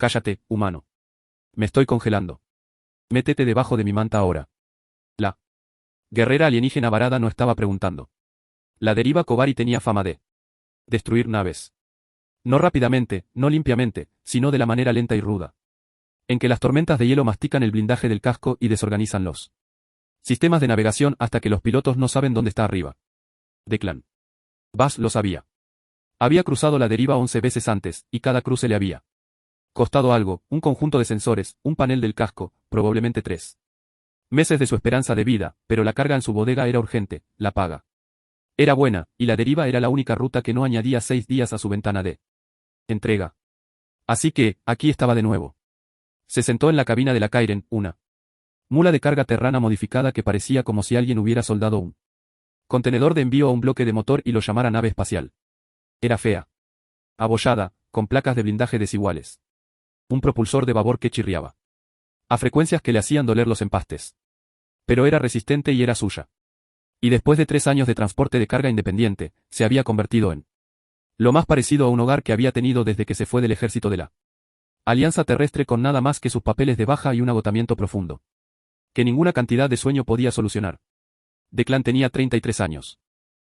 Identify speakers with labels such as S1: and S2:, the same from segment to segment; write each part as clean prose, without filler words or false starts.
S1: Cállate, humano. Me estoy congelando. Métete debajo de mi manta ahora. La guerrera alienígena varada no estaba preguntando. La deriva Kobari tenía fama de destruir naves. No rápidamente, no limpiamente, sino de la manera lenta y ruda, en que las tormentas de hielo mastican el blindaje del casco y desorganizan los sistemas de navegación hasta que los pilotos no saben dónde está arriba. Declan. Buzz lo sabía. Había cruzado la deriva 11 veces antes, y cada cruce le había costado algo, un conjunto de sensores, un panel del casco, probablemente 3 meses de su esperanza de vida, pero la carga en su bodega era urgente, la paga era buena, y la deriva era la única ruta que no añadía 6 días a su ventana de entrega. Así que, aquí estaba de nuevo. Se sentó en la cabina de la Kairen, una mula de carga terrana modificada que parecía como si alguien hubiera soldado un contenedor de envío a un bloque de motor y lo llamara nave espacial. Era fea, abollada, con placas de blindaje desiguales. Un propulsor de vapor que chirriaba a frecuencias que le hacían doler los empastes. Pero era resistente y era suya. Y después de 3 años de transporte de carga independiente, se había convertido en lo más parecido a un hogar que había tenido desde que se fue del ejército de la Alianza Terrestre, con nada más que sus papeles de baja y un agotamiento profundo que ninguna cantidad de sueño podía solucionar. Declan tenía 33 años.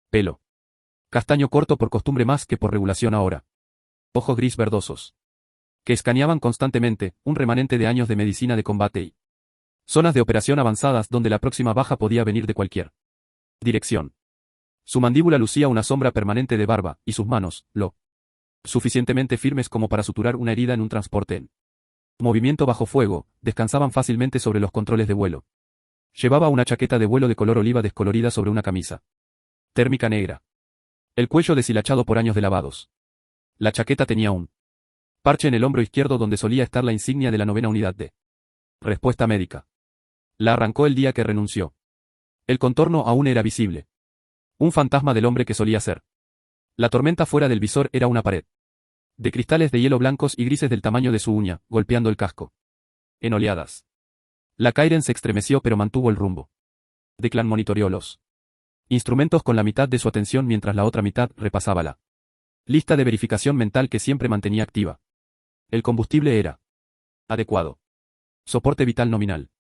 S1: Pelo castaño corto por costumbre más que por regulación ahora. Ojos gris verdosos que escaneaban constantemente, un remanente de años de medicina de combate y zonas de operación avanzadas donde la próxima baja podía venir de cualquier dirección. Su mandíbula lucía una sombra permanente de barba, y sus manos, lo suficientemente firmes como para suturar una herida en un transporte en movimiento bajo fuego, descansaban fácilmente sobre los controles de vuelo. Llevaba una chaqueta de vuelo de color oliva descolorida sobre una camisa térmica negra. El cuello deshilachado por años de lavados. La chaqueta tenía un parche en el hombro izquierdo donde solía estar la insignia de la 9ª unidad de respuesta médica. La arrancó el día que renunció. El contorno aún era visible. Un fantasma del hombre que solía ser. La tormenta fuera del visor era una pared de cristales de hielo blancos y grises del tamaño de su uña, golpeando el casco en oleadas. La Kairen se estremeció pero mantuvo el rumbo. Declan monitoreó los instrumentos con la mitad de su atención mientras la otra mitad repasaba la lista de verificación mental que siempre mantenía activa. El combustible era adecuado. Soporte vital nominal.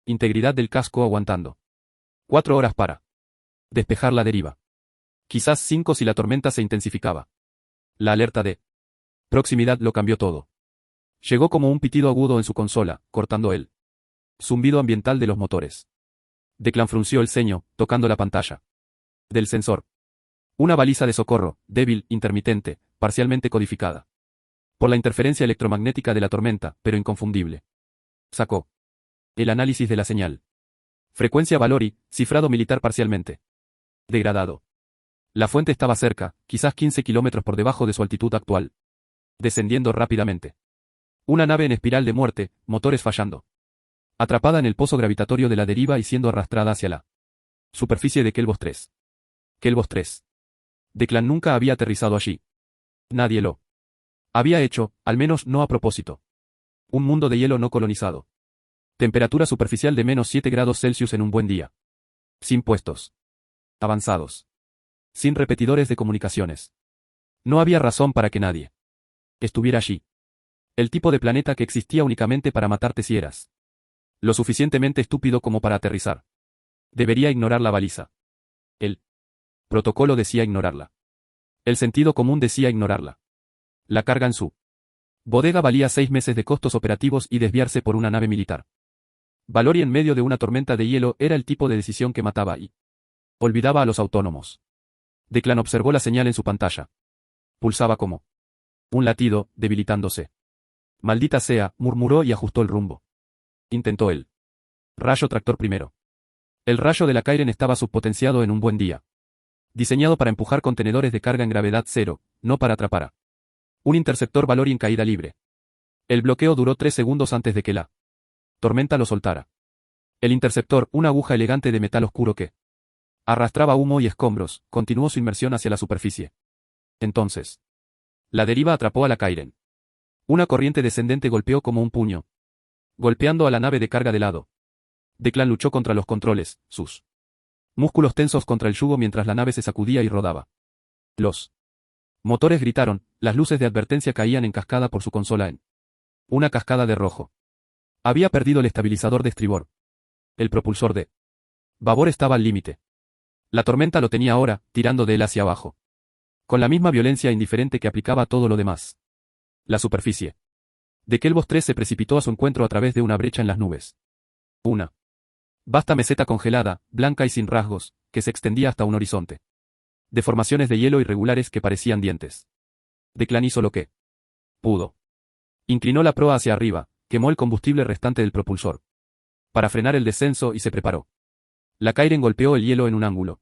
S1: Integridad del casco aguantando 4 horas para despejar la deriva. Quizás 5 si la tormenta se intensificaba. La alerta de proximidad lo cambió todo. Llegó como un pitido agudo en su consola, cortando el zumbido ambiental de los motores. Declan frunció el ceño, tocando la pantalla del sensor. Una baliza de socorro, débil, intermitente, parcialmente codificada por la interferencia electromagnética de la tormenta, pero inconfundible. Sacó el análisis de la señal. Frecuencia Valori, cifrado militar parcialmente degradado. La fuente estaba cerca, quizás 15 kilómetros por debajo de su altitud actual. Descendiendo rápidamente. Una nave en espiral de muerte, motores fallando. Atrapada en el pozo gravitatorio de la deriva y siendo arrastrada hacia la superficie de Kelvos 3. Kelvos 3. Declan nunca había aterrizado allí. Nadie lo había hecho, al menos no a propósito. Un mundo de hielo no colonizado. Temperatura superficial de -7 grados Celsius en un buen día. Sin puestos avanzados. Sin repetidores de comunicaciones. No había razón para que nadie estuviera allí. El tipo de planeta que existía únicamente para matarte si eras lo suficientemente estúpido como para aterrizar. Debería ignorar la baliza. El protocolo decía ignorarla. El sentido común decía ignorarla. La carga en su bodega valía 6 meses de costos operativos y desviarse por una nave militar. Valori en medio de una tormenta de hielo era el tipo de decisión que mataba y olvidaba a los autónomos. Declan observó la señal en su pantalla. Pulsaba como un latido, debilitándose. Maldita sea, murmuró y ajustó el rumbo. Intentó el rayo tractor primero. El rayo de la Kairen estaba subpotenciado en un buen día. Diseñado para empujar contenedores de carga en gravedad cero, no para atrapar a un interceptor Valori en caída libre. El bloqueo duró 3 segundos antes de que la tormenta lo soltara. El interceptor, una aguja elegante de metal oscuro que arrastraba humo y escombros, continuó su inmersión hacia la superficie. Entonces, la deriva atrapó a la Kairen. Una corriente descendente golpeó como un puño, golpeando a la nave de carga de lado. Declan luchó contra los controles, sus músculos tensos contra el yugo mientras la nave se sacudía y rodaba. Los motores gritaron, las luces de advertencia caían en cascada por su consola en una cascada de rojo. Había perdido el estabilizador de estribor. El propulsor de babor estaba al límite. La tormenta lo tenía ahora, tirando de él hacia abajo. Con la misma violencia indiferente que aplicaba a todo lo demás. La superficie de Kelvos 3 se precipitó a su encuentro a través de una brecha en las nubes. Una vasta meseta congelada, blanca y sin rasgos, que se extendía hasta un horizonte. Deformaciones de hielo irregulares que parecían dientes. Declan hizo lo que pudo. Inclinó la proa hacia arriba, quemó el combustible restante del propulsor. Para frenar el descenso y se preparó. La Kairen golpeó el hielo en un ángulo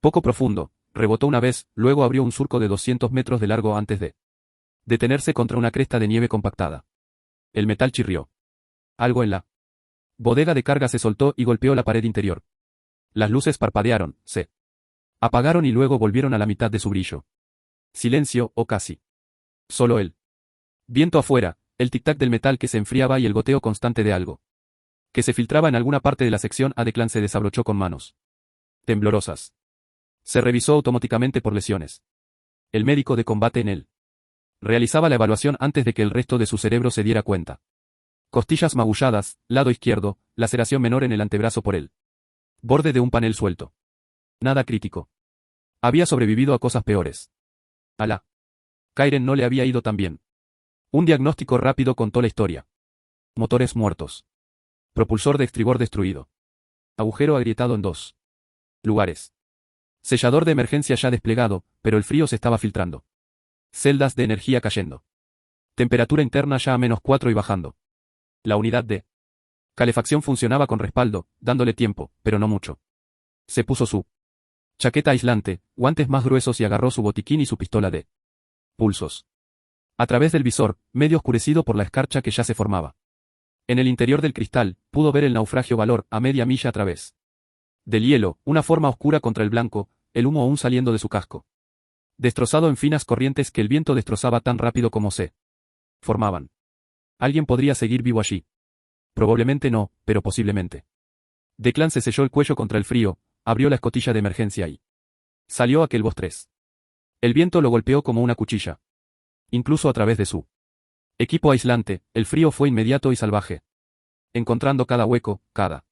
S1: poco profundo, rebotó una vez, luego abrió un surco de 200 metros de largo antes de detenerse contra una cresta de nieve compactada. El metal chirrió. Algo en la bodega de carga se soltó y golpeó la pared interior. Las luces parpadearon, se apagaron y luego volvieron a la mitad de su brillo. Silencio, o casi. Solo el viento afuera, el tic-tac del metal que se enfriaba y el goteo constante de algo que se filtraba en alguna parte de la sección. A Declan se desabrochó con manos temblorosas. Se revisó automáticamente por lesiones. El médico de combate en él realizaba la evaluación antes de que el resto de su cerebro se diera cuenta. Costillas magulladas, lado izquierdo, laceración menor en el antebrazo por él. Borde de un panel suelto. Nada crítico. Había sobrevivido a cosas peores. A la Kairen no le había ido tan bien. Un diagnóstico rápido contó la historia. Motores muertos. Propulsor de estribor destruido. Agujero agrietado en 2 lugares. Sellador de emergencia ya desplegado, pero el frío se estaba filtrando. Celdas de energía cayendo. Temperatura interna ya a -4 y bajando. La unidad de calefacción funcionaba con respaldo, dándole tiempo, pero no mucho. Se puso su chaqueta aislante, guantes más gruesos y agarró su botiquín y su pistola de pulsos. A través del visor, medio oscurecido por la escarcha que ya se formaba. En el interior del cristal, pudo ver el naufragio Valor a media milla a través del hielo, una forma oscura contra el blanco, el humo aún saliendo de su casco. Destrozado en finas corrientes que el viento destrozaba tan rápido como se formaban. ¿Alguien podría seguir vivo allí? Probablemente no, pero posiblemente. Declan se selló el cuello contra el frío, abrió la escotilla de emergencia y salió a Kelvos 3. El viento lo golpeó como una cuchilla. Incluso a través de su equipo aislante, el frío fue inmediato y salvaje. Encontrando cada hueco, cada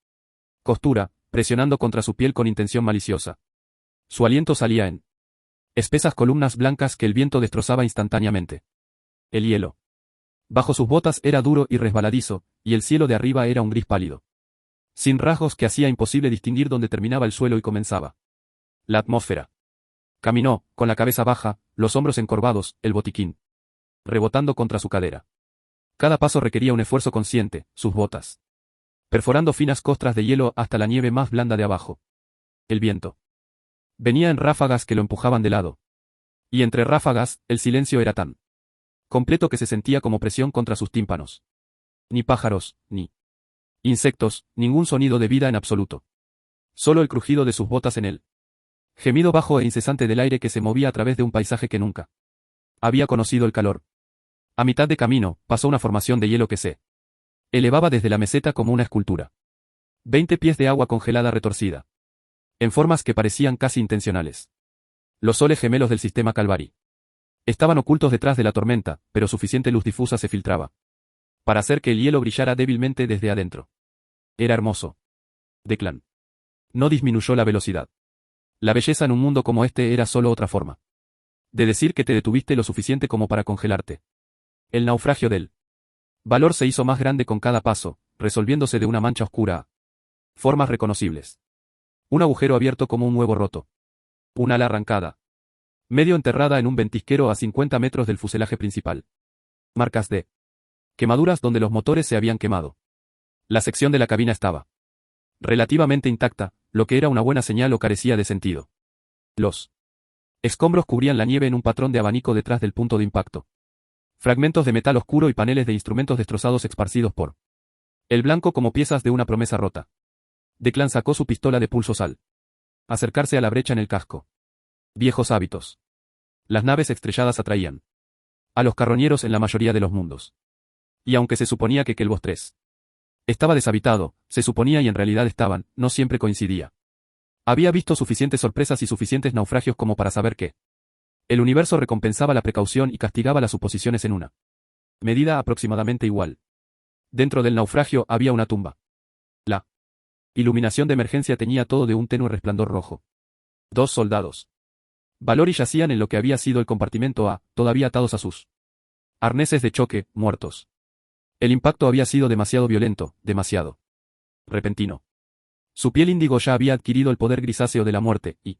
S1: costura, presionando contra su piel con intención maliciosa. Su aliento salía en espesas columnas blancas que el viento destrozaba instantáneamente. El hielo bajo sus botas era duro y resbaladizo, y el cielo de arriba era un gris pálido. Sin rasgos que hacía imposible distinguir dónde terminaba el suelo y comenzaba la atmósfera. Caminó, con la cabeza baja, los hombros encorvados, el botiquín rebotando contra su cadera. Cada paso requería un esfuerzo consciente, sus botas perforando finas costras de hielo hasta la nieve más blanda de abajo. El viento venía en ráfagas que lo empujaban de lado. Y entre ráfagas, el silencio era tan completo que se sentía como presión contra sus tímpanos. Ni pájaros, ni insectos, ningún sonido de vida en absoluto. Solo el crujido de sus botas en él. Gemido bajo e incesante del aire que se movía a través de un paisaje que nunca había conocido el calor. A mitad de camino, pasó una formación de hielo que se elevaba desde la meseta como una escultura. 20 pies de agua congelada retorcida. En formas que parecían casi intencionales. Los soles gemelos del sistema Calvari. Estaban ocultos detrás de la tormenta, pero suficiente luz difusa se filtraba para hacer que el hielo brillara débilmente desde adentro. Era hermoso. Declan no disminuyó la velocidad. La belleza en un mundo como este era solo otra forma de decir que te detuviste lo suficiente como para congelarte. El naufragio del Valor se hizo más grande con cada paso, resolviéndose de una mancha oscura a formas reconocibles. Un agujero abierto como un huevo roto. Un ala arrancada. Medio enterrada en un ventisquero a 50 metros del fuselaje principal. Marcas de quemaduras donde los motores se habían quemado. La sección de la cabina estaba relativamente intacta, lo que era una buena señal o carecía de sentido. Los escombros cubrían la nieve en un patrón de abanico detrás del punto de impacto. Fragmentos de metal oscuro y paneles de instrumentos destrozados esparcidos por el blanco como piezas de una promesa rota. Declan sacó su pistola de pulsos al acercarse a la brecha en el casco. Viejos hábitos. Las naves estrelladas atraían a los carroñeros en la mayoría de los mundos. Y aunque se suponía que Kelvos 3 estaba deshabitado, se suponía y en realidad estaban, no siempre coincidía. Había visto suficientes sorpresas y suficientes naufragios como para saber que el universo recompensaba la precaución y castigaba las suposiciones en una Medida aproximadamente igual. Dentro del naufragio había una tumba. La iluminación de emergencia teñía todo de un tenue resplandor rojo. 2 soldados. Valori yacían en lo que había sido el compartimento A, todavía atados a sus arneses de choque, muertos. El impacto había sido demasiado violento, demasiado repentino. Su piel índigo ya había adquirido el poder grisáceo de la muerte, y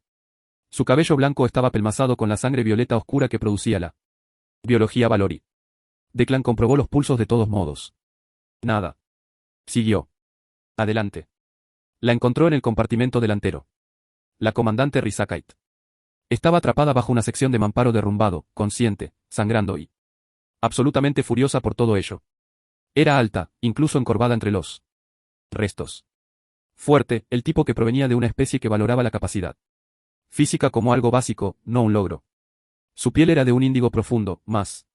S1: su cabello blanco estaba pelmazado con la sangre violeta oscura que producía la biología Valori. Declan comprobó los pulsos de todos modos. Nada. Siguió. Adelante. La encontró en el compartimento delantero. La comandante Rizakite. Estaba atrapada bajo una sección de mamparo derrumbado, consciente, sangrando y absolutamente furiosa por todo ello. Era alta, incluso encorvada entre los restos. Fuerte, el tipo que provenía de una especie que valoraba la capacidad física como algo básico, no un logro. Su piel era de un índigo profundo, más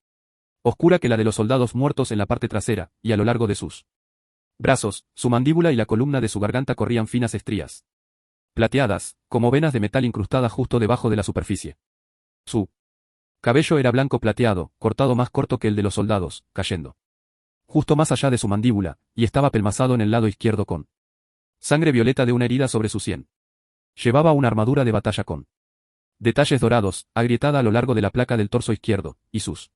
S1: oscura que la de los soldados muertos en la parte trasera, y a lo largo de sus brazos, su mandíbula y la columna de su garganta corrían finas estrías plateadas, como venas de metal incrustadas justo debajo de la superficie. Su cabello era blanco plateado, cortado más corto que el de los soldados, cayendo justo más allá de su mandíbula, y estaba pelmazado en el lado izquierdo con sangre violeta de una herida sobre su sien. Llevaba una armadura de batalla con detalles dorados, agrietada a lo largo de la placa del torso izquierdo, y sus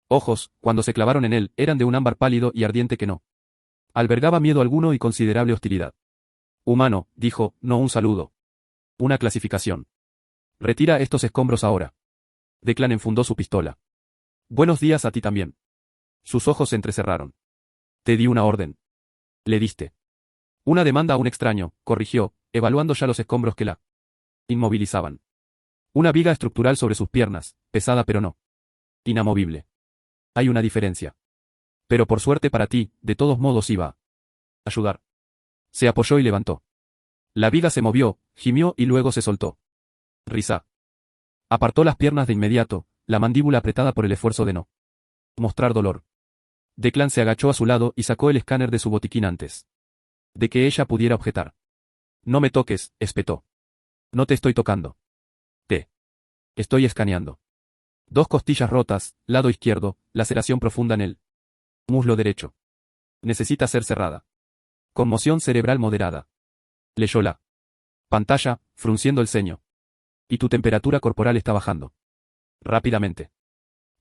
S1: ojos, cuando se clavaron en él, eran de un ámbar pálido y ardiente que no albergaba miedo alguno y considerable hostilidad. Humano, dijo, no un saludo. Una clasificación. Retira estos escombros ahora. Declan enfundó su pistola. Buenos días a ti también. Sus ojos se entrecerraron. Te di una orden. Le diste. Una demanda a un extraño, corrigió, evaluando ya los escombros que la inmovilizaban. Una viga estructural sobre sus piernas, pesada pero no inamovible. Hay una diferencia. Pero por suerte para ti, de todos modos iba a ayudar. Se apoyó y levantó. La viga se movió, gimió y luego se soltó. Risa. Apartó las piernas de inmediato, la mandíbula apretada por el esfuerzo de no mostrar dolor. Declan se agachó a su lado y sacó el escáner de su botiquín antes de que ella pudiera objetar. No me toques, espetó. No te estoy tocando. Te estoy escaneando. 2 costillas rotas, lado izquierdo, laceración profunda en el muslo derecho. Necesita ser cerrada. Conmoción cerebral moderada. Leyó la pantalla, frunciendo el ceño. Y tu temperatura corporal está bajando. Rápidamente.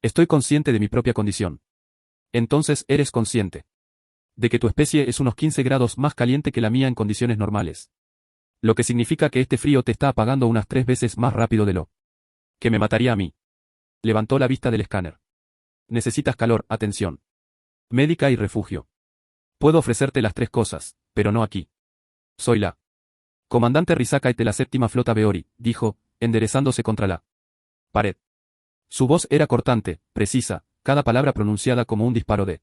S1: Estoy consciente de mi propia condición. Entonces eres consciente de que tu especie es unos 15 grados más caliente que la mía en condiciones normales. Lo que significa que este frío te está apagando unas 3 veces más rápido de lo que me mataría a mí. Levantó la vista del escáner. Necesitas calor, atención médica y refugio. Puedo ofrecerte las 3 cosas, pero no aquí. Soy la comandante Rizakite de la séptima flota Veori, dijo, enderezándose contra la pared. Su voz era cortante, precisa, cada palabra pronunciada como un disparo de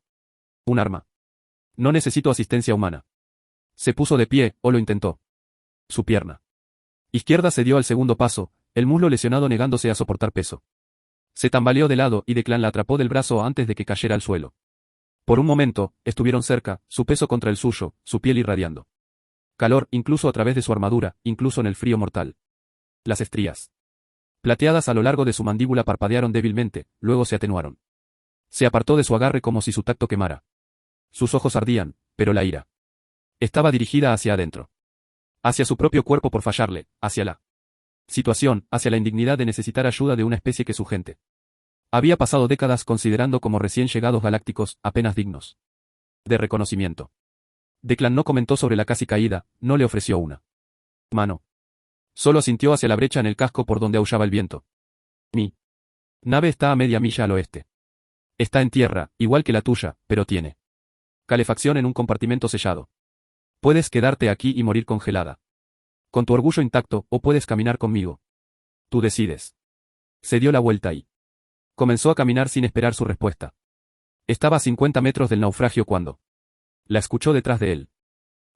S1: un arma. No necesito asistencia humana. Se puso de pie, o lo intentó. Su pierna izquierda se dio al segundo paso, el muslo lesionado negándose a soportar peso. Se tambaleó de lado y Declan la atrapó del brazo antes de que cayera al suelo. Por un momento, estuvieron cerca, su peso contra el suyo, su piel irradiando calor, incluso a través de su armadura, incluso en el frío mortal. Las estrías plateadas a lo largo de su mandíbula parpadearon débilmente, luego se atenuaron. Se apartó de su agarre como si su tacto quemara. Sus ojos ardían, pero la ira estaba dirigida hacia adentro. Hacia su propio cuerpo por fallarle, hacia la situación, hacia la indignidad de necesitar ayuda de una especie que su gente había pasado décadas considerando como recién llegados galácticos, apenas dignos de reconocimiento. Declan no comentó sobre la casi caída, no le ofreció una mano. Solo asintió hacia la brecha en el casco por donde aullaba el viento. Mi nave está a media milla al oeste. Está en tierra, igual que la tuya, pero tiene calefacción en un compartimento sellado. Puedes quedarte aquí y morir congelada. Con tu orgullo intacto, o puedes caminar conmigo. Tú decides. Se dio la vuelta y comenzó a caminar sin esperar su respuesta. Estaba a 50 metros del naufragio cuando la escuchó detrás de él.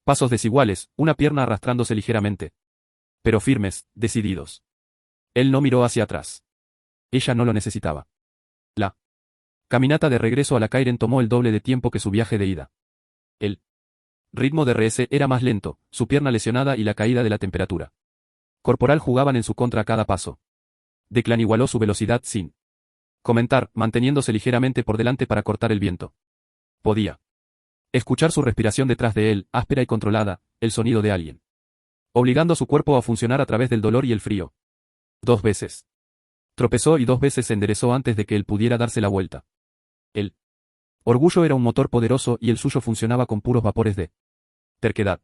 S1: Pasos desiguales, una pierna arrastrándose ligeramente. Pero firmes, decididos. Él no miró hacia atrás. Ella no lo necesitaba. La caminata de regreso a la Kairen tomó el doble de tiempo que su viaje de ida. El ritmo de RS era más lento, su pierna lesionada y la caída de la temperatura corporal jugaban en su contra a cada paso. Declan igualó su velocidad sin Comentar, manteniéndose ligeramente por delante para cortar el viento. Podía escuchar su respiración detrás de él, áspera y controlada, el sonido de alguien. Obligando a su cuerpo a funcionar a través del dolor y el frío. 2 veces. Tropezó y 2 veces se enderezó antes de que él pudiera darse la vuelta. El orgullo era un motor poderoso y el suyo funcionaba con puros vapores de terquedad.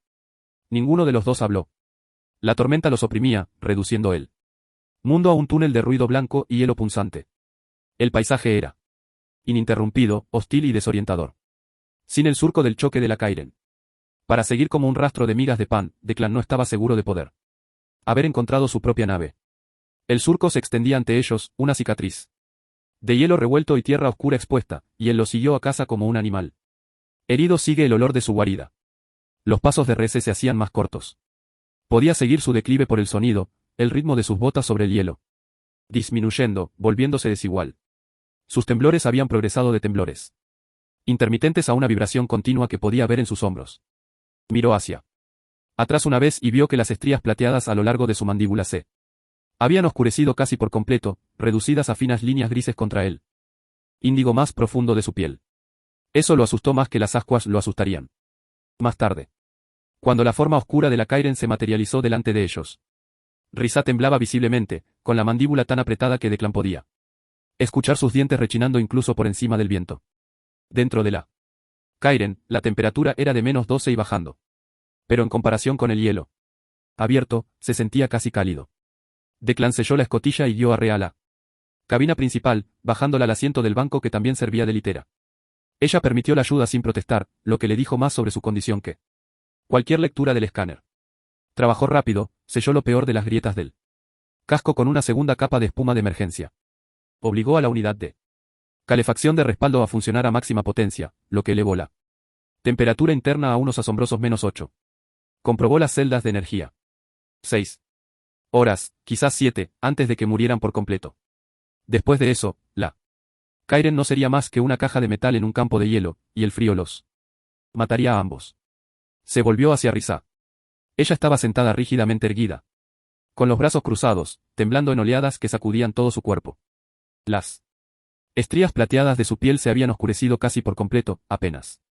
S1: Ninguno de los dos habló. La tormenta los oprimía, reduciendo el mundo a un túnel de ruido blanco y hielo punzante. El paisaje era ininterrumpido, hostil y desorientador. Sin el surco del choque de la Kairen. Para seguir como un rastro de migas de pan, Declan no estaba seguro de poder haber encontrado su propia nave. El surco se extendía ante ellos, una cicatriz de hielo revuelto y tierra oscura expuesta, y él lo siguió a casa como un animal. Herido sigue el olor de su guarida. Los pasos de Rece se hacían más cortos. Podía seguir su declive por el sonido, el ritmo de sus botas sobre el hielo. Disminuyendo, volviéndose desigual. Sus temblores habían progresado de temblores intermitentes a una vibración continua que podía ver en sus hombros. Miró hacia atrás una vez y vio que las estrías plateadas a lo largo de su mandíbula se habían oscurecido casi por completo, reducidas a finas líneas grises contra el índigo más profundo de su piel. Eso lo asustó más que las ascuas lo asustarían. Más tarde, cuando la forma oscura de la Kairen se materializó delante de ellos, Risa temblaba visiblemente, con la mandíbula tan apretada que Declan podía escuchar sus dientes rechinando incluso por encima del viento. Dentro de la Kairen, la temperatura era de -12 y bajando. Pero en comparación con el hielo abierto, se sentía casi cálido. Declan selló la escotilla y guió a Rhea a la cabina principal, bajándola al asiento del banco que también servía de litera. Ella permitió la ayuda sin protestar, lo que le dijo más sobre su condición que cualquier lectura del escáner. Trabajó rápido, selló lo peor de las grietas del casco con una segunda capa de espuma de emergencia. Obligó a la unidad de calefacción de respaldo a funcionar a máxima potencia, lo que elevó la temperatura interna a unos asombrosos -8. Comprobó las celdas de energía. 6 horas, quizás 7, antes de que murieran por completo. Después de eso, la Kairen no sería más que una caja de metal en un campo de hielo, y el frío los mataría a ambos. Se volvió hacia Risa. Ella estaba sentada rígidamente erguida, con los brazos cruzados, temblando en oleadas que sacudían todo su cuerpo. Las estrías plateadas de su piel se habían oscurecido casi por completo, apenas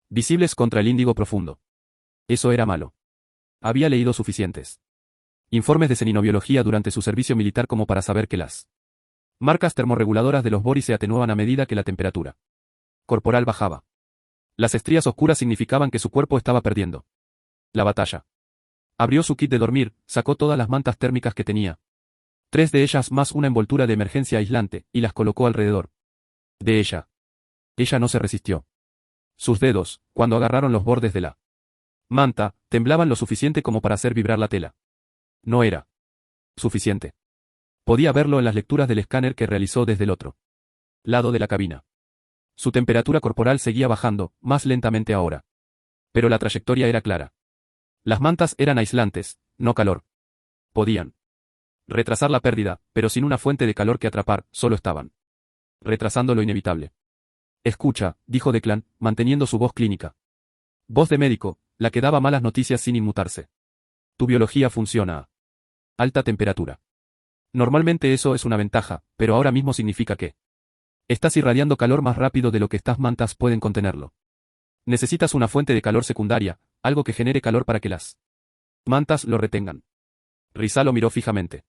S1: visibles contra el índigo profundo. Eso era malo. Había leído suficientes informes de seninobiología durante su servicio militar como para saber que las marcas termorreguladoras de los Boris se atenuaban a medida que la temperatura corporal bajaba. Las estrías oscuras significaban que su cuerpo estaba perdiendo la batalla. Abrió su kit de dormir, sacó todas las mantas térmicas que tenía. 3 de ellas más una envoltura de emergencia aislante, y las colocó alrededor de ella. Ella no se resistió. Sus dedos, cuando agarraron los bordes de la manta, temblaban lo suficiente como para hacer vibrar la tela. No era suficiente. Podía verlo en las lecturas del escáner que realizó desde el otro lado de la cabina. Su temperatura corporal seguía bajando, más lentamente ahora. Pero la trayectoria era clara. Las mantas eran aislantes, no calor. Podían retrasar la pérdida, pero sin una fuente de calor que atrapar, solo estaban retrasando lo inevitable. Escucha, dijo Declan, manteniendo su voz clínica. Voz de médico, la que daba malas noticias sin inmutarse. Tu biología funciona a alta temperatura. Normalmente eso es una ventaja, pero ahora mismo significa que estás irradiando calor más rápido de lo que estas mantas pueden contenerlo. Necesitas una fuente de calor secundaria, algo que genere calor para que las mantas lo retengan. Risa lo miró fijamente.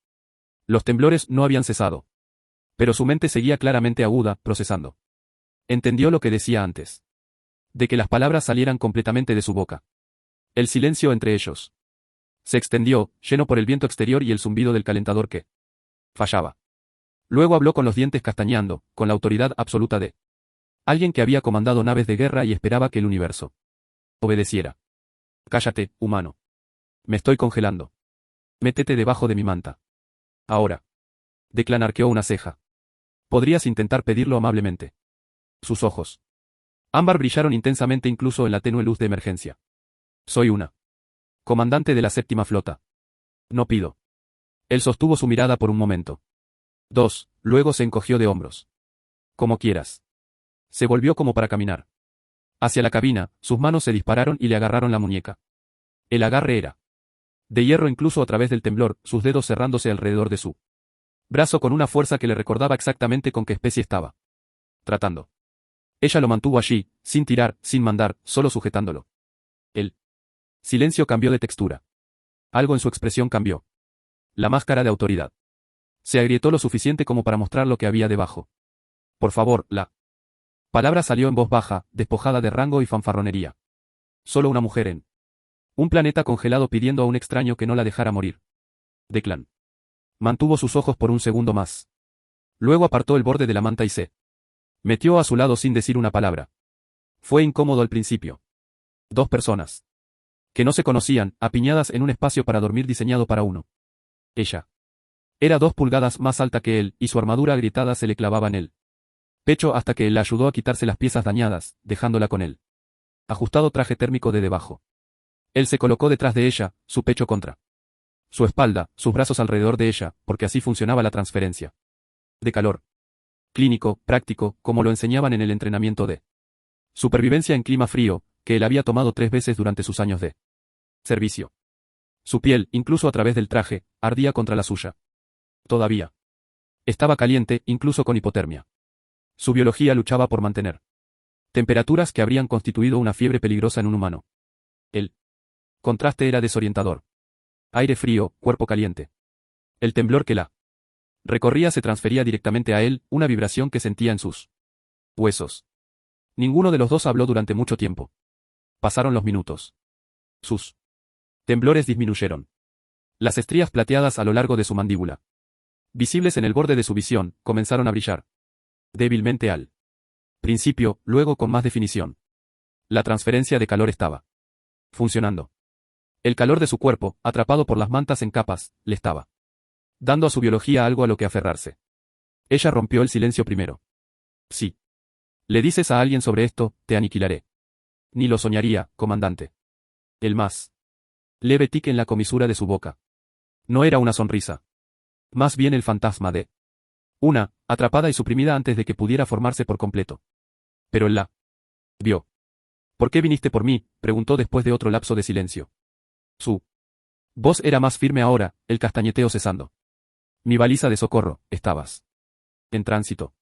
S1: Los temblores no habían cesado. Pero su mente seguía claramente aguda, procesando. Entendió lo que decía antes. De que las palabras salieran completamente de su boca. El silencio entre ellos se extendió, lleno por el viento exterior y el zumbido del calentador que fallaba. Luego habló con los dientes castañando, con la autoridad absoluta de alguien que había comandado naves de guerra y esperaba que el universo obedeciera. Cállate, humano. Me estoy congelando. Métete debajo de mi manta. Ahora. Declan arqueó una ceja. Podrías intentar pedirlo amablemente. Sus ojos ámbar brillaron intensamente incluso en la tenue luz de emergencia. Soy una comandante de la 7ª flota. No pido. Él sostuvo su mirada por un momento. 2, luego se encogió de hombros. Como quieras. Se volvió como para caminar hacia la cabina, sus manos se dispararon y le agarraron la muñeca. El agarre era de hierro incluso a través del temblor, sus dedos cerrándose alrededor de su brazo con una fuerza que le recordaba exactamente con qué especie estaba tratando. Ella lo mantuvo allí, sin tirar, sin mandar, solo sujetándolo. El silencio cambió de textura. Algo en su expresión cambió. La máscara de autoridad se agrietó lo suficiente como para mostrar lo que había debajo. Por favor, la palabra salió en voz baja, despojada de rango y fanfarronería. Solo una mujer en un planeta congelado pidiendo a un extraño que no la dejara morir. Declan mantuvo sus ojos por un segundo más. Luego apartó el borde de la manta y se metió a su lado sin decir una palabra. Fue incómodo al principio. Dos personas que no se conocían, apiñadas en un espacio para dormir diseñado para uno. Ella era 2 pulgadas más alta que él, y su armadura agrietada se le clavaba en el pecho hasta que él la ayudó a quitarse las piezas dañadas, dejándola con él ajustado traje térmico de debajo. Él se colocó detrás de ella, su pecho contra su espalda, sus brazos alrededor de ella, porque así funcionaba la transferencia de calor. Clínico, práctico, como lo enseñaban en el entrenamiento de supervivencia en clima frío, que él había tomado 3 veces durante sus años de servicio. Su piel, incluso a través del traje, ardía contra la suya. Todavía estaba caliente, incluso con hipotermia. Su biología luchaba por mantener temperaturas que habrían constituido una fiebre peligrosa en un humano. El contraste era desorientador. Aire frío, cuerpo caliente. El temblor que la recorría se transfería directamente a él, una vibración que sentía en sus huesos. Ninguno de los dos habló durante mucho tiempo. Pasaron los minutos. Sus temblores disminuyeron. Las estrías plateadas a lo largo de su mandíbula, visibles en el borde de su visión, comenzaron a brillar. Débilmente al principio, luego con más definición. La transferencia de calor estaba funcionando. El calor de su cuerpo, atrapado por las mantas en capas, le estaba dando a su biología algo a lo que aferrarse. Ella rompió el silencio primero. Sí. Le dices a alguien sobre esto, te aniquilaré. Ni lo soñaría, comandante. El más leve tic en la comisura de su boca. No era una sonrisa. Más bien el fantasma de una, atrapada y suprimida antes de que pudiera formarse por completo. Pero él la vio. ¿Por qué viniste por mí?, preguntó después de otro lapso de silencio. Su voz era más firme ahora, el castañeteo cesando. Mi baliza de socorro, estabas en tránsito.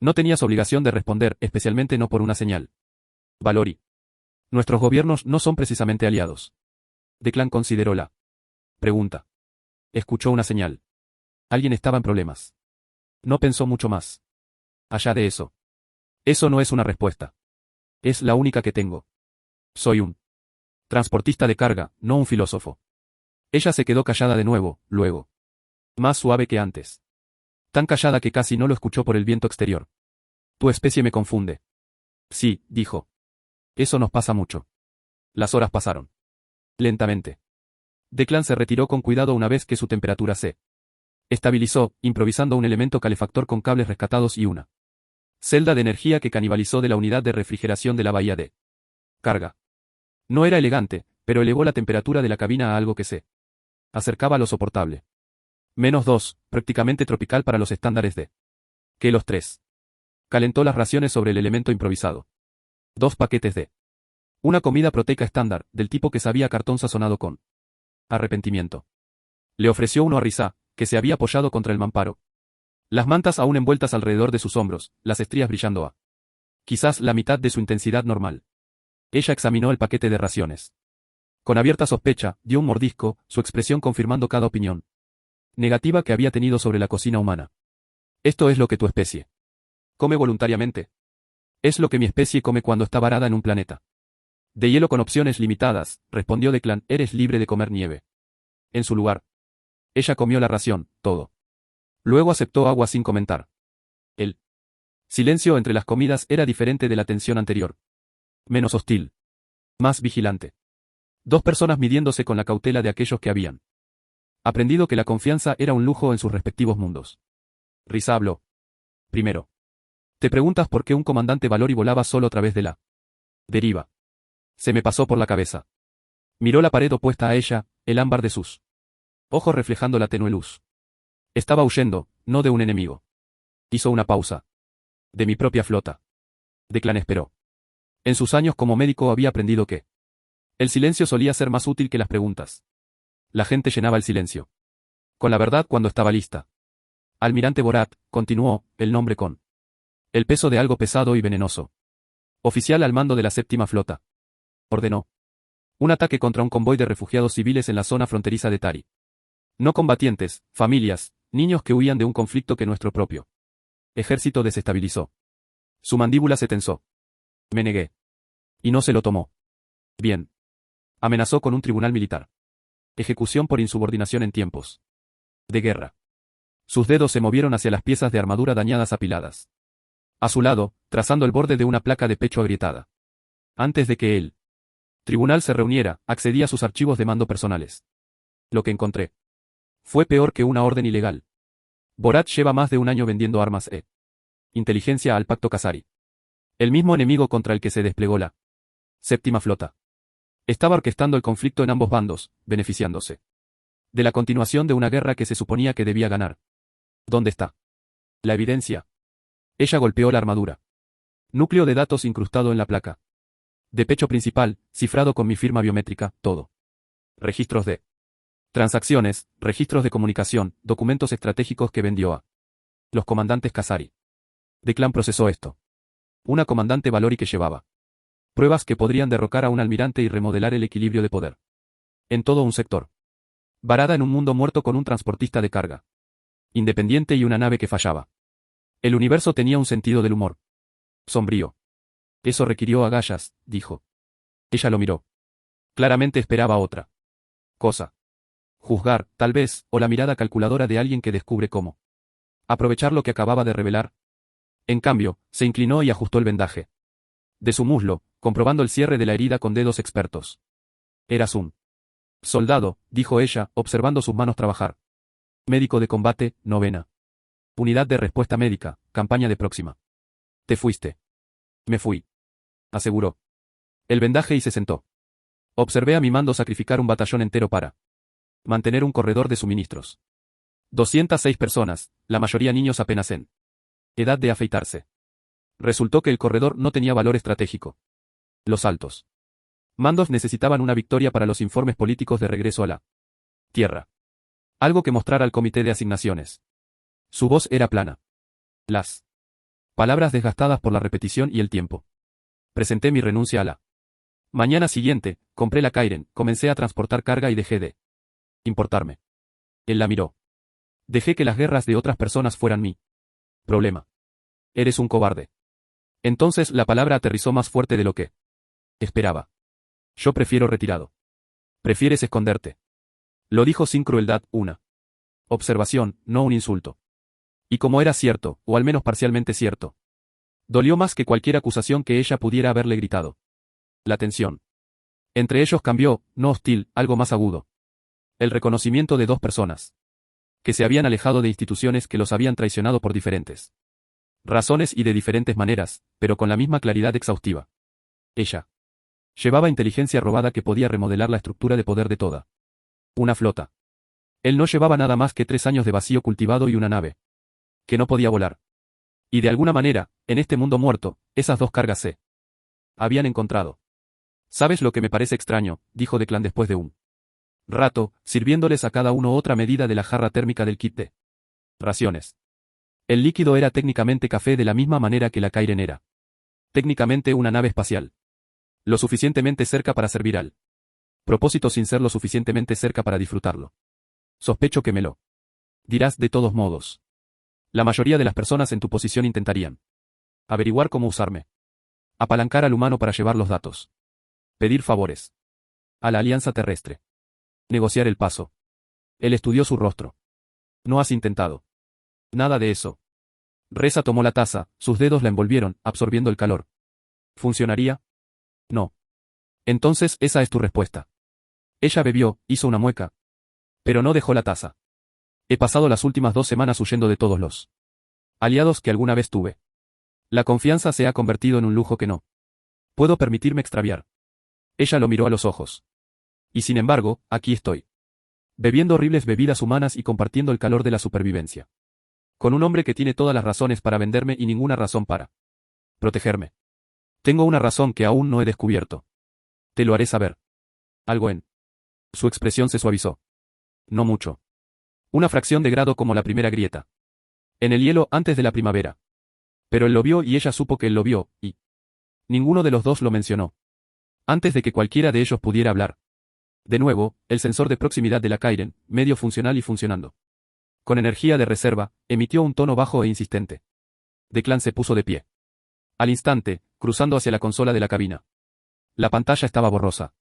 S1: No tenías obligación de responder, especialmente no por una señal. Valori. Nuestros gobiernos no son precisamente aliados. Declan consideró la pregunta. Escuchó una señal. Alguien estaba en problemas. No pensó mucho más. Allá de eso. Eso no es una respuesta. Es la única que tengo. Soy un transportista de carga, no un filósofo. Ella se quedó callada de nuevo, luego. Más suave que antes. Tan callada que casi no lo escuchó por el viento exterior. Tu especie me confunde. Sí, dijo. Eso nos pasa mucho. Las horas pasaron. Lentamente. Declan se retiró con cuidado una vez que su temperatura se estabilizó, improvisando un elemento calefactor con cables rescatados y una celda de energía que canibalizó de la unidad de refrigeración de la bahía de carga. No era elegante, pero elevó la temperatura de la cabina a algo que se acercaba a lo soportable. -2, prácticamente tropical para los estándares de que los 3. Calentó las raciones sobre el elemento improvisado. 2 paquetes de una comida proteica estándar, del tipo que sabía a cartón sazonado con arrepentimiento. Le ofreció uno a Risa, que se había apoyado contra el mamparo. Las mantas aún envueltas alrededor de sus hombros, las estrías brillando a quizás la mitad de su intensidad normal. Ella examinó el paquete de raciones. Con abierta sospecha, dio un mordisco, su expresión confirmando cada opinión negativa que había tenido sobre la cocina humana. Esto es lo que tu especie come voluntariamente. Es lo que mi especie come cuando está varada en un planeta de hielo con opciones limitadas, respondió Declan, eres libre de comer nieve. En su lugar. Ella comió la ración, todo. Luego aceptó agua sin comentar. El silencio entre las comidas era diferente de la tensión anterior. Menos hostil. Más vigilante. 2 personas midiéndose con la cautela de aquellos que habían aprendido que la confianza era un lujo en sus respectivos mundos. Risa habló. Primero. Te preguntas por qué un comandante Valori volaba solo a través de la deriva. Se me pasó por la cabeza. Miró la pared opuesta a ella, el ámbar de sus ojos reflejando la tenue luz. Estaba huyendo, no de un enemigo. Hizo una pausa. De mi propia flota. Declan esperó. En sus años como médico había aprendido que el silencio solía ser más útil que las preguntas. La gente llenaba el silencio con la verdad cuando estaba lista. Almirante Borat, continuó, el nombre con el peso de algo pesado y venenoso. Oficial al mando de la séptima flota. Ordenó un ataque contra un convoy de refugiados civiles en la zona fronteriza de Tari. No combatientes, familias, niños que huían de un conflicto que nuestro propio ejército desestabilizó. Su mandíbula se tensó. Me negué. Y no se lo tomó bien. Amenazó con un tribunal militar. Ejecución por insubordinación en tiempos de guerra. Sus dedos se movieron hacia las piezas de armadura dañadas apiladas a su lado, trazando el borde de una placa de pecho agrietada. Antes de que el tribunal se reuniera, accedí a sus archivos de mando personales. Lo que encontré fue peor que una orden ilegal. Borat lleva más de un año vendiendo armas e inteligencia al pacto Khazari. El mismo enemigo contra el que se desplegó la séptima flota. Estaba orquestando el conflicto en ambos bandos, beneficiándose de la continuación de una guerra que se suponía que debía ganar. ¿Dónde está la evidencia? Ella golpeó la armadura. Núcleo de datos incrustado en la placa de pecho principal, cifrado con mi firma biométrica, todo. Registros de transacciones, registros de comunicación, documentos estratégicos que vendió a los comandantes Khazari. De Clan procesó esto. Una comandante Valori que llevaba pruebas que podrían derrocar a un almirante y remodelar el equilibrio de poder en todo un sector. Varada en un mundo muerto con un transportista de carga independiente y una nave que fallaba. El universo tenía un sentido del humor sombrío. Eso requirió agallas, dijo. Ella lo miró. Claramente esperaba otra cosa. Juzgar, tal vez, o la mirada calculadora de alguien que descubre cómo aprovechar lo que acababa de revelar. En cambio, se inclinó y ajustó el vendaje de su muslo, comprobando el cierre de la herida con dedos expertos. Eras un soldado, dijo ella, observando sus manos trabajar. Médico de combate, novena. Unidad de respuesta médica, campaña de próxima. Te fuiste. Me fui. Aseguró. El vendaje y se sentó. Observé a mi mando sacrificar un batallón entero para mantener un corredor de suministros. 206 personas, la mayoría niños apenas en edad de afeitarse. Resultó que el corredor no tenía valor estratégico. Los altos mandos necesitaban una victoria para los informes políticos de regreso a la tierra. Algo que mostrara al comité de asignaciones. Su voz era plana. Las palabras desgastadas por la repetición y el tiempo. Presenté mi renuncia a la mañana siguiente, compré la Kairen, comencé a transportar carga y dejé de importarme. Él la miró. Dejé que las guerras de otras personas fueran mi problema. Eres un cobarde. Entonces la palabra aterrizó más fuerte de lo que esperaba. Yo prefiero retirado. Prefieres esconderte. Lo dijo sin crueldad, una observación, no un insulto. Y como era cierto, o al menos parcialmente cierto, dolió más que cualquier acusación que ella pudiera haberle gritado. La tensión entre ellos cambió, no hostil, algo más agudo. El reconocimiento de dos personas que se habían alejado de instituciones que los habían traicionado por diferentes razones y de diferentes maneras, pero con la misma claridad exhaustiva. Ella llevaba inteligencia robada que podía remodelar la estructura de poder de toda una flota. Él no llevaba nada más que 3 años de vacío cultivado y una nave que no podía volar. Y de alguna manera, en este mundo muerto, esas dos cargas se habían encontrado. ¿Sabes lo que me parece extraño?, dijo Declan después de un rato, sirviéndoles a cada uno otra medida de la jarra térmica del kit de raciones. El líquido era técnicamente café de la misma manera que la Kairen era técnicamente una nave espacial. Lo suficientemente cerca para servir al propósito sin ser lo suficientemente cerca para disfrutarlo. Sospecho que me lo dirás de todos modos. La mayoría de las personas en tu posición intentarían averiguar cómo usarme. Apalancar al humano para llevar los datos. Pedir favores a la alianza terrestre. Negociar el paso. Él estudió su rostro. No has intentado nada de eso. Reza tomó la taza, sus dedos la envolvieron, absorbiendo el calor. ¿Funcionaría? No. Entonces esa es tu respuesta. Ella bebió, hizo una mueca. Pero no dejó la taza. He pasado las últimas 2 semanas huyendo de todos los aliados que alguna vez tuve. La confianza se ha convertido en un lujo que no puedo permitirme extraviar. Ella lo miró a los ojos. Y sin embargo, aquí estoy. Bebiendo horribles bebidas humanas y compartiendo el calor de la supervivencia. Con un hombre que tiene todas las razones para venderme y ninguna razón para protegerme. Tengo una razón que aún no he descubierto. Te lo haré saber. Algo en su expresión se suavizó. No mucho. Una fracción de grado como la primera grieta. En el hielo antes de la primavera. Pero él lo vio y ella supo que él lo vio, y ninguno de los dos lo mencionó. Antes de que cualquiera de ellos pudiera hablar. De nuevo, el sensor de proximidad de la Kairen, medio funcional y funcionando. Con energía de reserva, emitió un tono bajo e insistente. Declan se puso de pie. Al instante, cruzando hacia la consola de la cabina. La pantalla estaba borrosa.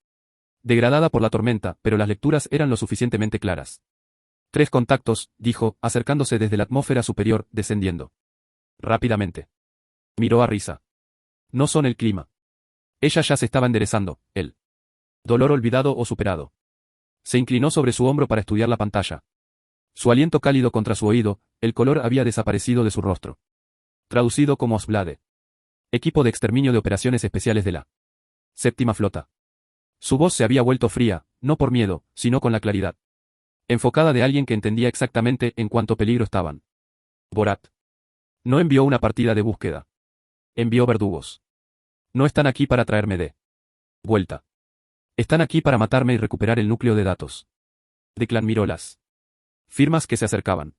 S1: Degradada por la tormenta, pero las lecturas eran lo suficientemente claras. 3 contactos, dijo, acercándose desde la atmósfera superior, descendiendo. Rápidamente. Miró a Risa. No son el clima. Ella ya se estaba enderezando, el dolor olvidado o superado. Se inclinó sobre su hombro para estudiar la pantalla. Su aliento cálido contra su oído, el color había desaparecido de su rostro. Traducido como Osblade. Equipo de exterminio de operaciones especiales de la Séptima Flota. Su voz se había vuelto fría, no por miedo, sino con la claridad enfocada de alguien que entendía exactamente en cuánto peligro estaban. Borat. No envió una partida de búsqueda. Envió verdugos. No están aquí para traerme de vuelta. Están aquí para matarme y recuperar el núcleo de datos. Declan miró las firmas que se acercaban.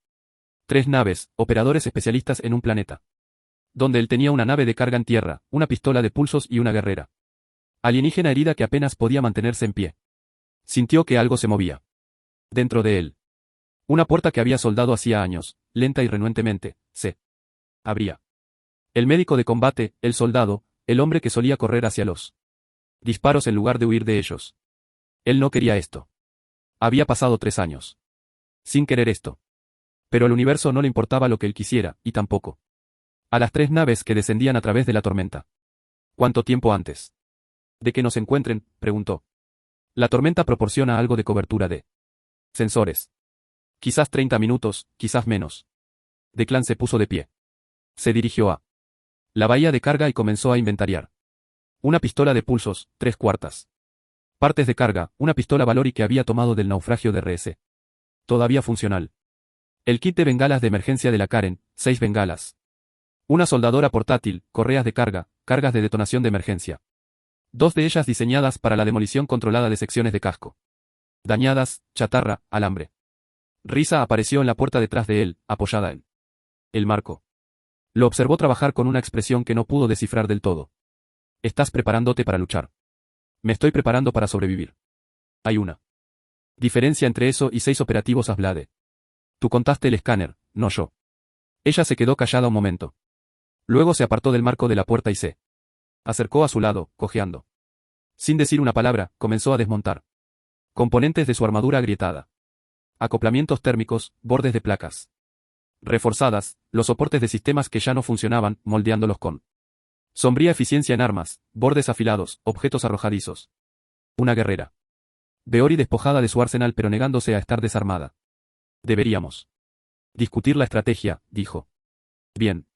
S1: 3 naves, operadores especialistas en un planeta. Donde él tenía una nave de carga en tierra, una pistola de pulsos y una guerrera alienígena herida que apenas podía mantenerse en pie. Sintió que algo se movía. Dentro de él. Una puerta que había soldado hacía años, lenta y renuentemente, se abría. El médico de combate, el soldado, el hombre que solía correr hacia los disparos en lugar de huir de ellos. Él no quería esto. Había pasado 3 años. Sin querer esto. Pero al universo no le importaba lo que él quisiera, y tampoco a las 3 naves que descendían a través de la tormenta. ¿Cuánto tiempo antes de que nos encuentren?, preguntó. La tormenta proporciona algo de cobertura de sensores. Quizás 30 minutos, quizás menos. Declan se puso de pie. Se dirigió a la bahía de carga y comenzó a inventariar. Una pistola de pulsos, 3/4. Partes de carga, una pistola Valori que había tomado del naufragio de RS. Todavía funcional. El kit de bengalas de emergencia de la Karen, 6 bengalas. Una soldadora portátil, correas de carga, cargas de detonación de emergencia. 2 de ellas diseñadas para la demolición controlada de secciones de casco. Dañadas, chatarra, alambre. Risa apareció en la puerta detrás de él, apoyada en el marco. Lo observó trabajar con una expresión que no pudo descifrar del todo. Estás preparándote para luchar. Me estoy preparando para sobrevivir. Hay una diferencia entre eso y 6 operativos Asblade. Tú contaste el escáner, no yo. Ella se quedó callada un momento. Luego se apartó del marco de la puerta y se acercó a su lado, cojeando. Sin decir una palabra, comenzó a desmontar componentes de su armadura agrietada. Acoplamientos térmicos, bordes de placas reforzadas, los soportes de sistemas que ya no funcionaban, moldeándolos con sombría eficiencia en armas, bordes afilados, objetos arrojadizos. Una guerrera. Beori despojada de su arsenal pero negándose a estar desarmada. Deberíamos discutir la estrategia, dijo. Bien.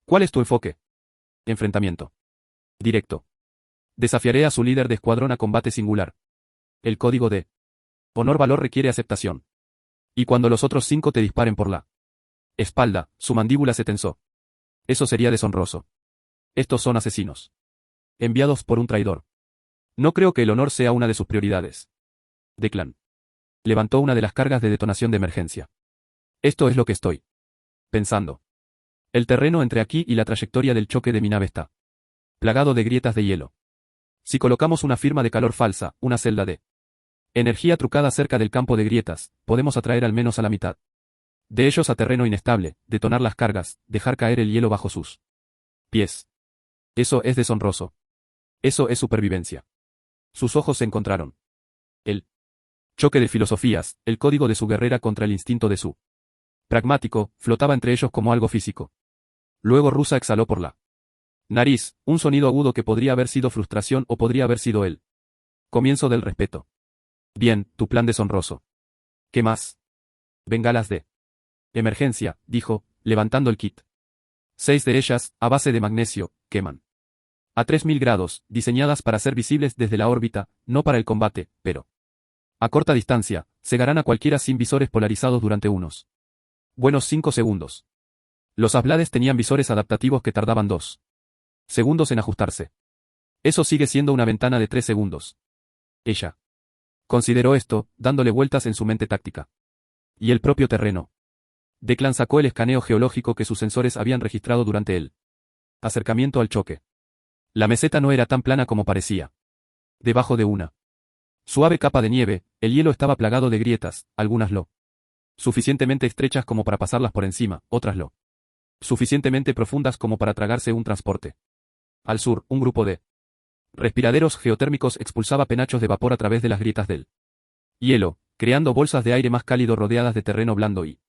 S1: ¿Cuál es tu enfoque? Enfrentamiento directo. Desafiaré a su líder de escuadrón a combate singular. El código de honor-valor requiere aceptación. Y cuando los otros 5 te disparen por la espalda, su mandíbula se tensó. Eso sería deshonroso. Estos son asesinos. Enviados por un traidor. No creo que el honor sea una de sus prioridades. Declan levantó una de las cargas de detonación de emergencia. Esto es lo que estoy pensando. El terreno entre aquí y la trayectoria del choque de mi nave está plagado de grietas de hielo. Si colocamos una firma de calor falsa, una celda de energía trucada cerca del campo de grietas, podemos atraer al menos a la mitad de ellos a terreno inestable, detonar las cargas, dejar caer el hielo bajo sus pies. Eso es deshonroso. Eso es supervivencia. Sus ojos se encontraron. El choque de filosofías, el código de su guerrera contra el instinto de su pragmático, flotaba entre ellos como algo físico. Luego Rusa exhaló por la nariz, un sonido agudo que podría haber sido frustración o podría haber sido el comienzo del respeto. Bien, tu plan deshonroso. ¿Qué más? Bengalas de emergencia, dijo, levantando el kit. 6 de ellas, a base de magnesio, queman. A 3000 grados, diseñadas para ser visibles desde la órbita, no para el combate, pero a corta distancia, cegarán a cualquiera sin visores polarizados durante unos buenos 5 segundos. Los Asblades tenían visores adaptativos que tardaban 2 segundos en ajustarse. Eso sigue siendo una ventana de 3 segundos. Ella consideró esto, dándole vueltas en su mente táctica. Y el propio terreno. Declan sacó el escaneo geológico que sus sensores habían registrado durante el acercamiento al choque. La meseta no era tan plana como parecía. Debajo de una suave capa de nieve, el hielo estaba plagado de grietas, algunas lo suficientemente estrechas como para pasarlas por encima, otras lo suficientemente profundas como para tragarse un transporte. Al sur, un grupo de respiraderos geotérmicos expulsaba penachos de vapor a través de las grietas del hielo, creando bolsas de aire más cálido rodeadas de terreno blando y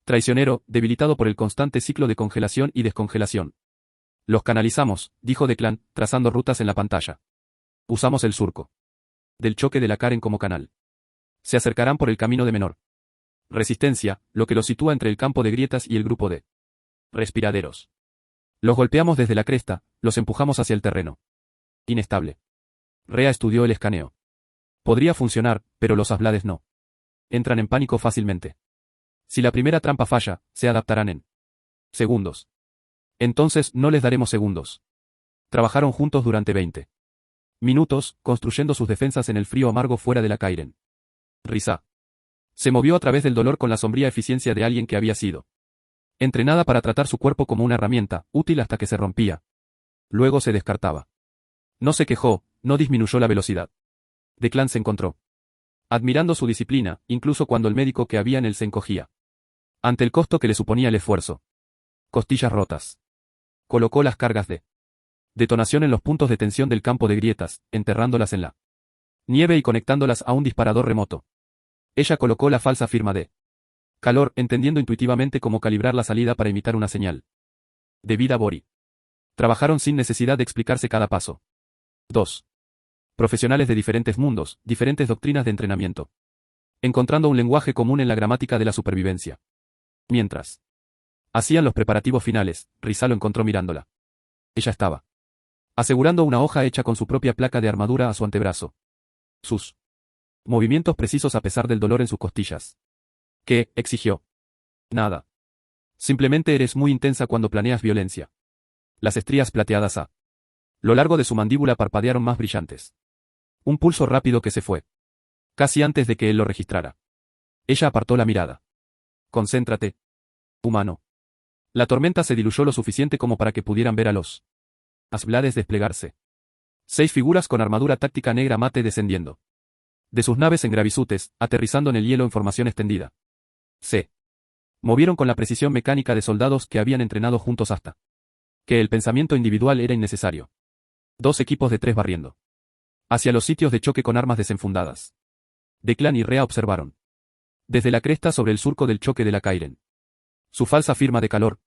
S1: traicionero, debilitado por el constante ciclo de congelación y descongelación. Los canalizamos, dijo Declan, trazando rutas en la pantalla. Usamos el surco del choque de la Karen como canal. Se acercarán por el camino de menor resistencia, lo que los sitúa entre el campo de grietas y el grupo de respiraderos. Los golpeamos desde la cresta, los empujamos hacia el terreno. Inestable. Rea estudió el escaneo. Podría funcionar, pero los asblades no. Entran en pánico fácilmente. Si la primera trampa falla, se adaptarán en segundos. Entonces no les daremos segundos. Trabajaron juntos durante 20 minutos, construyendo sus defensas en el frío amargo fuera de la Kairen. Risa se movió a través del dolor con la sombría eficiencia de alguien que había sido entrenada para tratar su cuerpo como una herramienta, útil hasta que se rompía. Luego se descartaba. No se quejó, no disminuyó la velocidad. Declan se encontró admirando su disciplina, incluso cuando el médico que había en él se encogía ante el costo que le suponía el esfuerzo. Costillas rotas. Colocó las cargas de detonación en los puntos de tensión del campo de grietas, enterrándolas en la nieve y conectándolas a un disparador remoto. Ella colocó la falsa firma de calor, entendiendo intuitivamente cómo calibrar la salida para imitar una señal de vida Bori. Trabajaron sin necesidad de explicarse cada paso. 2. Profesionales de diferentes mundos, diferentes doctrinas de entrenamiento. Encontrando un lenguaje común en la gramática de la supervivencia. Mientras hacían los preparativos finales, Risa lo encontró mirándola. Ella estaba asegurando una hoja hecha con su propia placa de armadura a su antebrazo. Sus movimientos precisos a pesar del dolor en sus costillas. ¿Qué? Exigió. Nada. Simplemente eres muy intensa cuando planeas violencia. Las estrías plateadas a lo largo de su mandíbula parpadearon más brillantes. Un pulso rápido que se fue. Casi antes de que él lo registrara. Ella apartó la mirada. Concéntrate. Humano. La tormenta se diluyó lo suficiente como para que pudieran ver a los asblades desplegarse. 6 figuras con armadura táctica negra mate descendiendo de sus naves en gravizutes, aterrizando en el hielo en formación extendida. Se movieron con la precisión mecánica de soldados que habían entrenado juntos hasta que el pensamiento individual era innecesario. 2 equipos de 3 barriendo hacia los sitios de choque con armas desenfundadas. Declan y Rea observaron desde la cresta sobre el surco del choque de la Kairen. Su falsa firma de calor.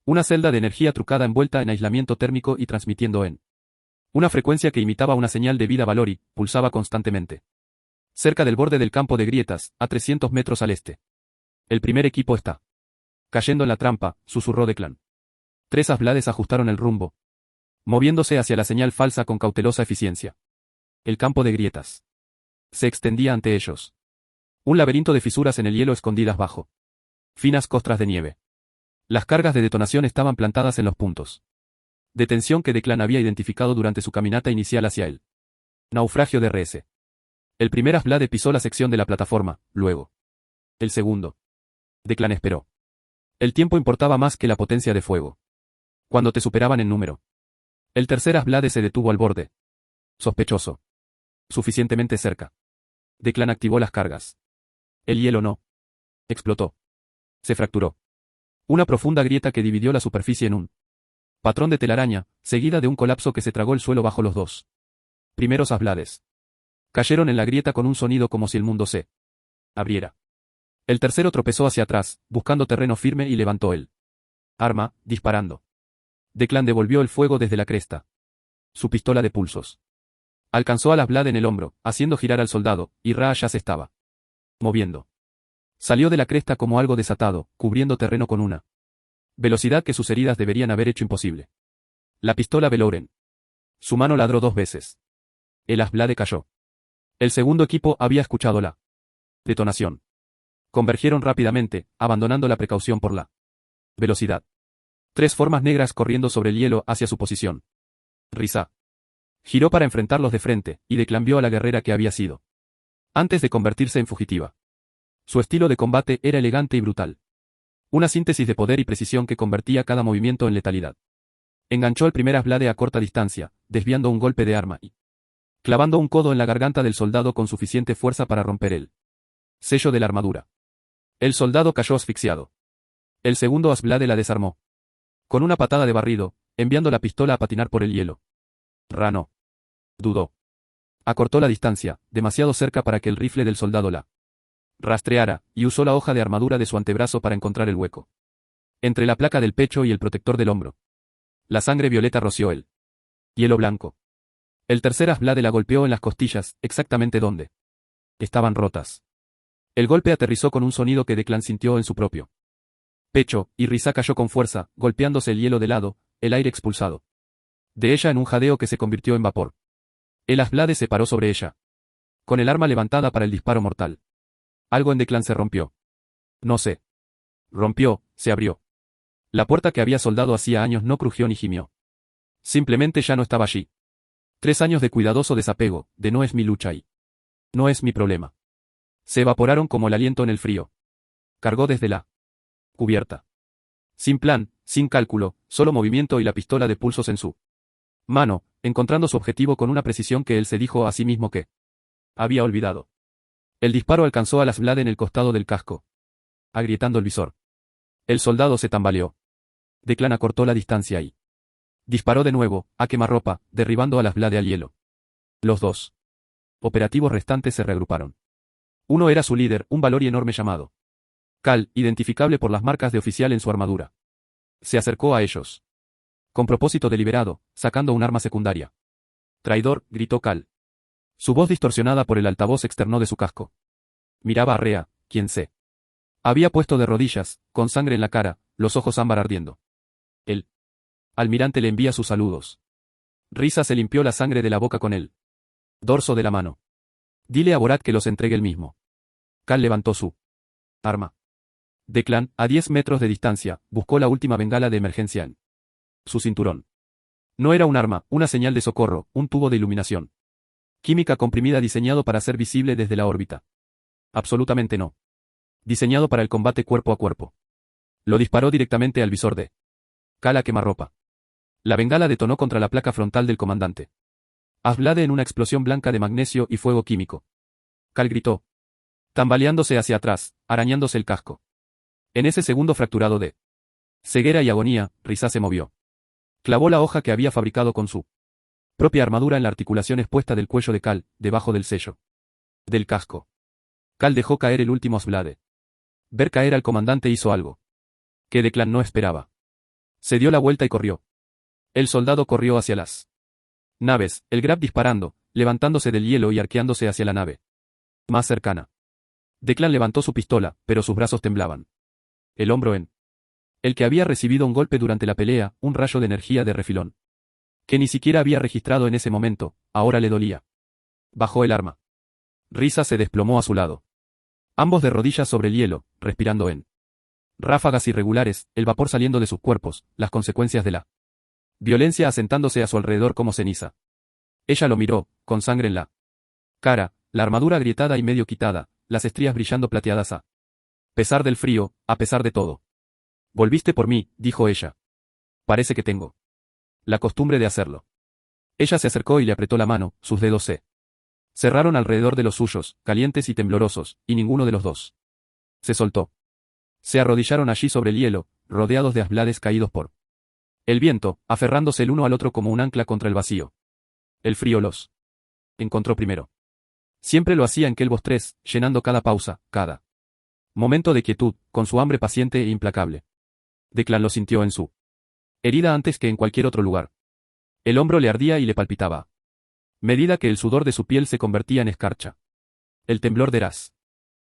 S1: Una celda de energía trucada envuelta en aislamiento térmico y transmitiendo en una frecuencia que imitaba una señal de vida Valori, pulsaba constantemente. Cerca del borde del campo de grietas, a 300 metros al este. El primer equipo está cayendo en la trampa, susurró Declan. 3 asblades ajustaron el rumbo, moviéndose hacia la señal falsa con cautelosa eficiencia. El campo de grietas se extendía ante ellos. Un laberinto de fisuras en el hielo escondidas bajo finas costras de nieve. Las cargas de detonación estaban plantadas en los puntos de tensión que Declan había identificado durante su caminata inicial hacia el naufragio de RS. El primer asblade pisó la sección de la plataforma, luego el segundo. Declan esperó. El tiempo importaba más que la potencia de fuego. Cuando te superaban en número. El tercer asblade se detuvo al borde. Sospechoso. Suficientemente cerca. Declan activó las cargas. El hielo no explotó. Se fracturó. Una profunda grieta que dividió la superficie en un patrón de telaraña, seguida de un colapso que se tragó el suelo bajo los 2 primeros asblades. Cayeron en la grieta con un sonido como si el mundo se abriera. El tercero tropezó hacia atrás, buscando terreno firme y levantó el arma, disparando. Declan devolvió el fuego desde la cresta. Su pistola de pulsos alcanzó al asblade en el hombro, haciendo girar al soldado, y Ra ya se estaba moviendo. Salió de la cresta como algo desatado, cubriendo terreno con una velocidad que sus heridas deberían haber hecho imposible. La pistola Velouren. Su mano ladró 2 veces. El asblade cayó. El segundo equipo había escuchado la detonación. Convergieron rápidamente, abandonando la precaución por la velocidad. 3 formas negras corriendo sobre el hielo hacia su posición. Risa giró para enfrentarlos de frente, y Declan vio a la guerrera que había sido antes de convertirse en fugitiva. Su estilo de combate era elegante y brutal. Una síntesis de poder y precisión que convertía cada movimiento en letalidad. Enganchó el primer asblade a corta distancia, desviando un golpe de arma y clavando un codo en la garganta del soldado con suficiente fuerza para romper el sello de la armadura. El soldado cayó asfixiado. El segundo asblade la desarmó. Con una patada de barrido, enviando la pistola a patinar por el hielo. Rano. Dudó. Acortó la distancia, demasiado cerca para que el rifle del soldado la rastreara, y usó la hoja de armadura de su antebrazo para encontrar el hueco. Entre la placa del pecho y el protector del hombro. La sangre violeta roció el hielo blanco. El tercer asblade la golpeó en las costillas, exactamente donde estaban rotas. El golpe aterrizó con un sonido que Declan sintió en su propio pecho, y Risa cayó con fuerza, golpeándose el hielo de lado, el aire expulsado de ella en un jadeo que se convirtió en vapor. El asblade se paró sobre ella, con el arma levantada para el disparo mortal. Algo en Declan se rompió. No sé. Rompió, se abrió. La puerta que había soldado hacía años no crujió ni gimió. Simplemente ya no estaba allí. 3 años de cuidadoso desapego, de no es mi lucha y no es mi problema. Se evaporaron como el aliento en el frío. Cargó desde la cubierta. Sin plan, sin cálculo, solo movimiento y la pistola de pulsos en su mano, encontrando su objetivo con una precisión que él se dijo a sí mismo que había olvidado. El disparo alcanzó a asblade en el costado del casco, agrietando el visor. El soldado se tambaleó. Declan acortó la distancia y disparó de nuevo, a quemarropa, derribando a asblade al hielo. Los dos operativos restantes se reagruparon. Uno era su líder, un valor y enorme llamado Cal, identificable por las marcas de oficial en su armadura. Se acercó a ellos. Con propósito deliberado, sacando un arma secundaria. Traidor, gritó Cal. Su voz distorsionada por el altavoz externó de su casco. Miraba a Rea, quien se había puesto de rodillas, con sangre en la cara, los ojos ámbar ardiendo. El almirante le envía sus saludos. Risa se limpió la sangre de la boca con el dorso de la mano. Dile a Borat que los entregue él mismo. Cal levantó su arma. Declan, a 10 metros de distancia, buscó la última bengala de emergencia en su cinturón. No era un arma, una señal de socorro, un tubo de iluminación. Química comprimida diseñado para ser visible desde la órbita. Absolutamente no. Diseñado para el combate cuerpo a cuerpo. Lo disparó directamente al visor de Cal a quemarropa. La bengala detonó contra la placa frontal del comandante. Asblade en una explosión blanca de magnesio y fuego químico. Cal gritó, tambaleándose hacia atrás, arañándose el casco. En ese segundo fracturado de ceguera y agonía, Risa se movió. Clavó la hoja que había fabricado con su propia armadura en la articulación expuesta del cuello de Cal, debajo del sello del casco. Cal dejó caer el último asblade. Ver caer al comandante hizo algo que Declan no esperaba. Se dio la vuelta y corrió. El soldado corrió hacia las naves, el grab disparando, levantándose del hielo y arqueándose hacia la nave más cercana. Declan levantó su pistola, pero sus brazos temblaban. El hombro en el que había recibido un golpe durante la pelea, un rayo de energía de refilón. Que ni siquiera había registrado en ese momento, ahora le dolía. Bajó el arma. Risa se desplomó a su lado. Ambos de rodillas sobre el hielo, respirando en ráfagas irregulares, el vapor saliendo de sus cuerpos, las consecuencias de la violencia asentándose a su alrededor como ceniza. Ella lo miró, con sangre en la cara, la armadura agrietada y medio quitada, las estrías brillando plateadas a pesar del frío, a pesar de todo. Volviste por mí, dijo ella. Parece que tengo la costumbre de hacerlo. Ella se acercó y le apretó la mano, sus dedos se cerraron alrededor de los suyos, calientes y temblorosos, y ninguno de los dos se soltó. Se arrodillaron allí sobre el hielo, rodeados de asblades caídos por el viento, aferrándose el uno al otro como un ancla contra el vacío. El frío los encontró primero. Siempre lo hacía en Kelvos 3, llenando cada pausa, cada momento de quietud, con su hambre paciente e implacable. Declan lo sintió en su herida antes que en cualquier otro lugar. El hombro le ardía y le palpitaba. Medida que el sudor de su piel se convertía en escarcha. El temblor de Ras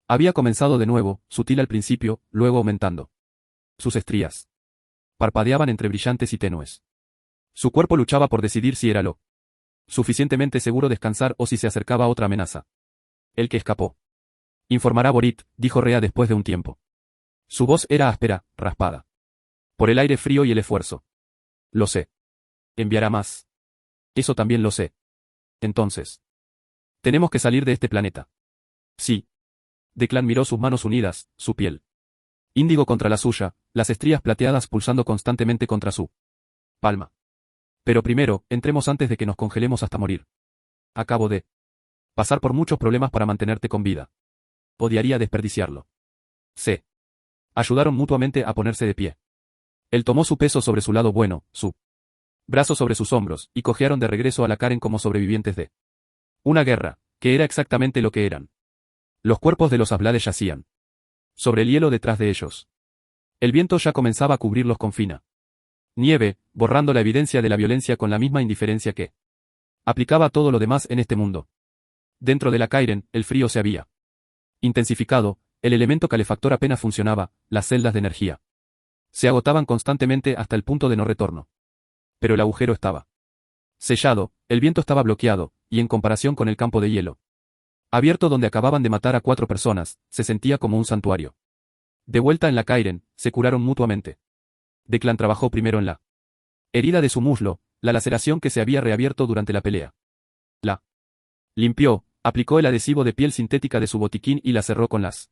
S1: había comenzado de nuevo, sutil al principio, luego aumentando. Sus estrías parpadeaban entre brillantes y tenues. Su cuerpo luchaba por decidir si era lo suficientemente seguro descansar o si se acercaba otra amenaza. El que escapó. Informará Borit, dijo Rea después de un tiempo. Su voz era áspera, raspada. Por el aire frío y el esfuerzo. Lo sé. Enviará más. Eso también lo sé. Entonces. Tenemos que salir de este planeta. Sí. Declan miró sus manos unidas, su piel Índigo contra la suya, las estrías plateadas pulsando constantemente contra su palma. Pero primero, entremos antes de que nos congelemos hasta morir. Acabo de pasar por muchos problemas para mantenerte con vida. Odiaría desperdiciarlo. Se ayudaron mutuamente a ponerse de pie. Él tomó su peso sobre su lado bueno, su brazo sobre sus hombros, y cojearon de regreso a la Karen como sobrevivientes de una guerra, que era exactamente lo que eran. Los cuerpos de los Ablades yacían sobre el hielo detrás de ellos. El viento ya comenzaba a cubrirlos con fina nieve, borrando la evidencia de la violencia con la misma indiferencia que aplicaba a todo lo demás en este mundo. Dentro de la Kairen, el frío se había intensificado, el elemento calefactor apenas funcionaba, las celdas de energía se agotaban constantemente hasta el punto de no retorno. Pero el agujero estaba sellado, el viento estaba bloqueado, y en comparación con el campo de hielo abierto donde acababan de matar a 4 personas, se sentía como un santuario. De vuelta en la Kairen, se curaron mutuamente. Declan trabajó primero en la herida de su muslo, la laceración que se había reabierto durante la pelea. La limpió, aplicó el adhesivo de piel sintética de su botiquín y la cerró con las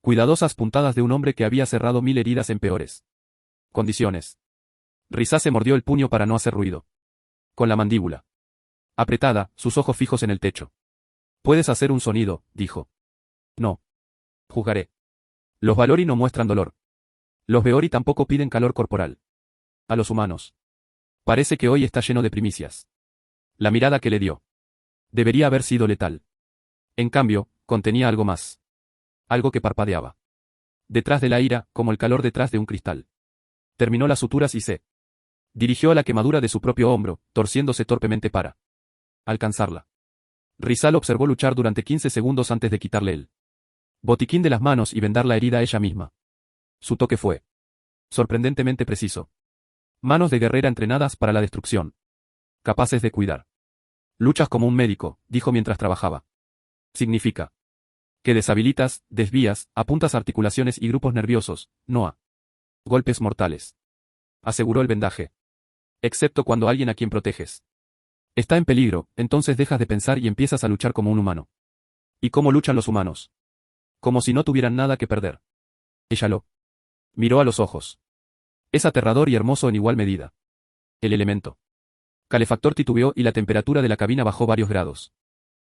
S1: cuidadosas puntadas de un hombre que había cerrado 1000 heridas en peores condiciones. Risa se mordió el puño para no hacer ruido. Con la mandíbula apretada, sus ojos fijos en el techo. Puedes hacer un sonido, dijo. No. Jugaré. Los Valori no muestran dolor. Los Veori tampoco piden calor corporal. A los humanos. Parece que hoy está lleno de primicias. La mirada que le dio debería haber sido letal. En cambio, contenía algo más. Algo que parpadeaba. Detrás de la ira, como el calor detrás de un cristal. Terminó las suturas y se dirigió a la quemadura de su propio hombro, torciéndose torpemente para alcanzarla. Rizal observó luchar durante 15 segundos antes de quitarle el botiquín de las manos y vendar la herida a ella misma. Su toque fue sorprendentemente preciso. Manos de guerrera entrenadas para la destrucción. Capaces de cuidar. Luchas como un médico, dijo mientras trabajaba. Significa que deshabilitas, desvías, apuntas articulaciones y grupos nerviosos, no a golpes mortales. Aseguró el vendaje. Excepto cuando alguien a quien proteges está en peligro, entonces dejas de pensar y empiezas a luchar como un humano. ¿Y cómo luchan los humanos? Como si no tuvieran nada que perder. Ella lo miró a los ojos. Es aterrador y hermoso en igual medida. El elemento calefactor titubeó y la temperatura de la cabina bajó varios grados.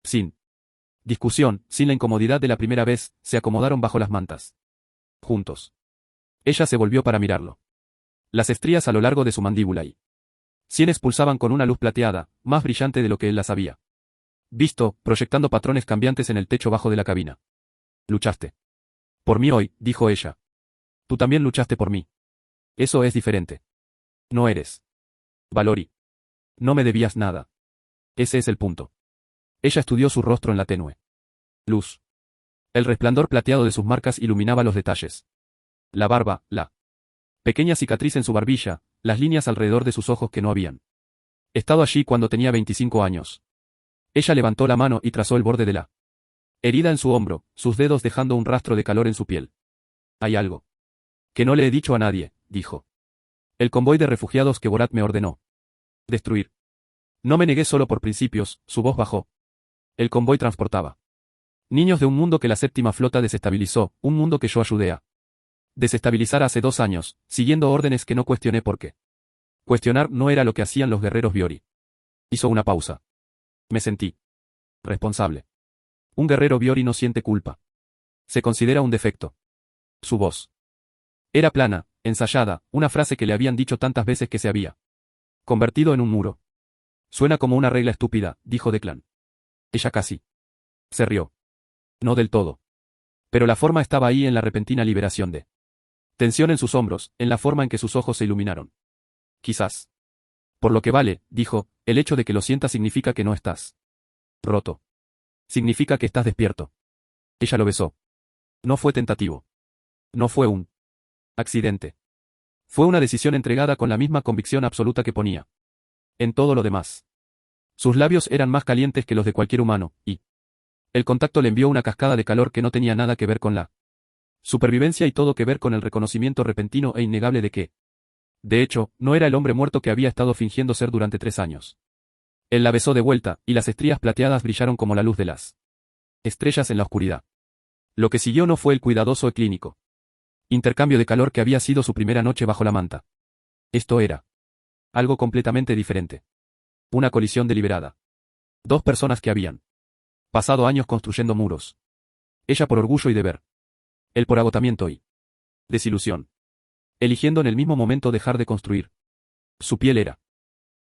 S1: Sin discusión, sin la incomodidad de la primera vez, se acomodaron bajo las mantas. Juntos. Ella se volvió para mirarlo. Las estrías a lo largo de su mandíbula y sienes pulsaban con una luz plateada, más brillante de lo que él las había visto, proyectando patrones cambiantes en el techo bajo de la cabina. Luchaste por mí hoy, dijo ella. Tú también luchaste por mí. Eso es diferente. No eres Valori. No me debías nada. Ese es el punto. Ella estudió su rostro en la tenue luz. El resplandor plateado de sus marcas iluminaba los detalles. La barba, la pequeña cicatriz en su barbilla, las líneas alrededor de sus ojos que no habían estado allí cuando tenía 25 años. Ella levantó la mano y trazó el borde de la herida en su hombro, sus dedos dejando un rastro de calor en su piel. Hay algo que no le he dicho a nadie, dijo. El convoy de refugiados que Borat me ordenó destruir. No me negué solo por principios, su voz bajó. El convoy transportaba niños de un mundo que la séptima flota desestabilizó, un mundo que yo ayudé a desestabilizar hace 2 años, siguiendo órdenes que no cuestioné porque cuestionar no era lo que hacían los guerreros Biori. Hizo una pausa. Me sentí responsable. Un guerrero Biori no siente culpa. Se considera un defecto. Su voz era plana, ensayada, una frase que le habían dicho tantas veces que se había convertido en un muro. Suena como una regla estúpida, dijo Declan. Ella casi se rió. No del todo. Pero la forma estaba ahí en la repentina liberación de tensión en sus hombros, en la forma en que sus ojos se iluminaron. Quizás. Por lo que vale, dijo, el hecho de que lo sientas significa que no estás roto. Significa que estás despierto. Ella lo besó. No fue tentativo. No fue un accidente. Fue una decisión entregada con la misma convicción absoluta que ponía en todo lo demás. Sus labios eran más calientes que los de cualquier humano, y el contacto le envió una cascada de calor que no tenía nada que ver con la supervivencia y todo que ver con el reconocimiento repentino e innegable de que, de hecho, no era el hombre muerto que había estado fingiendo ser durante 3 años. Él la besó de vuelta, y las estrías plateadas brillaron como la luz de las estrellas en la oscuridad. Lo que siguió no fue el cuidadoso clínico Intercambio de calor que había sido su primera noche bajo la manta. Esto era algo completamente diferente. Una colisión deliberada. Dos personas que habían pasado años construyendo muros. Ella por orgullo y deber. Él por agotamiento y desilusión. Eligiendo en el mismo momento dejar de construir. Su piel era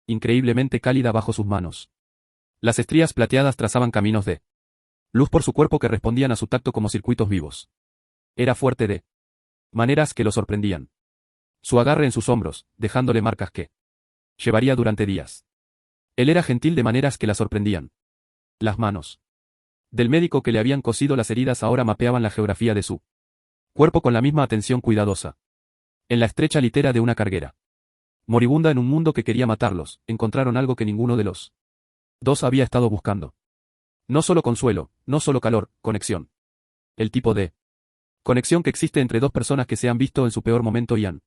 S1: increíblemente cálida bajo sus manos. Las estrías plateadas trazaban caminos de luz por su cuerpo que respondían a su tacto como circuitos vivos. Era fuerte de maneras que lo sorprendían. Su agarre en sus hombros, dejándole marcas que llevaría durante días. Él era gentil de maneras que la sorprendían. Las manos del médico que le habían cosido las heridas ahora mapeaban la geografía de su cuerpo con la misma atención cuidadosa. En la estrecha litera de una carguera moribunda en un mundo que quería matarlos, encontraron algo que ninguno de los dos había estado buscando. No solo consuelo, no solo calor, conexión. El tipo de conexión que existe entre dos personas que se han visto en su peor momento y han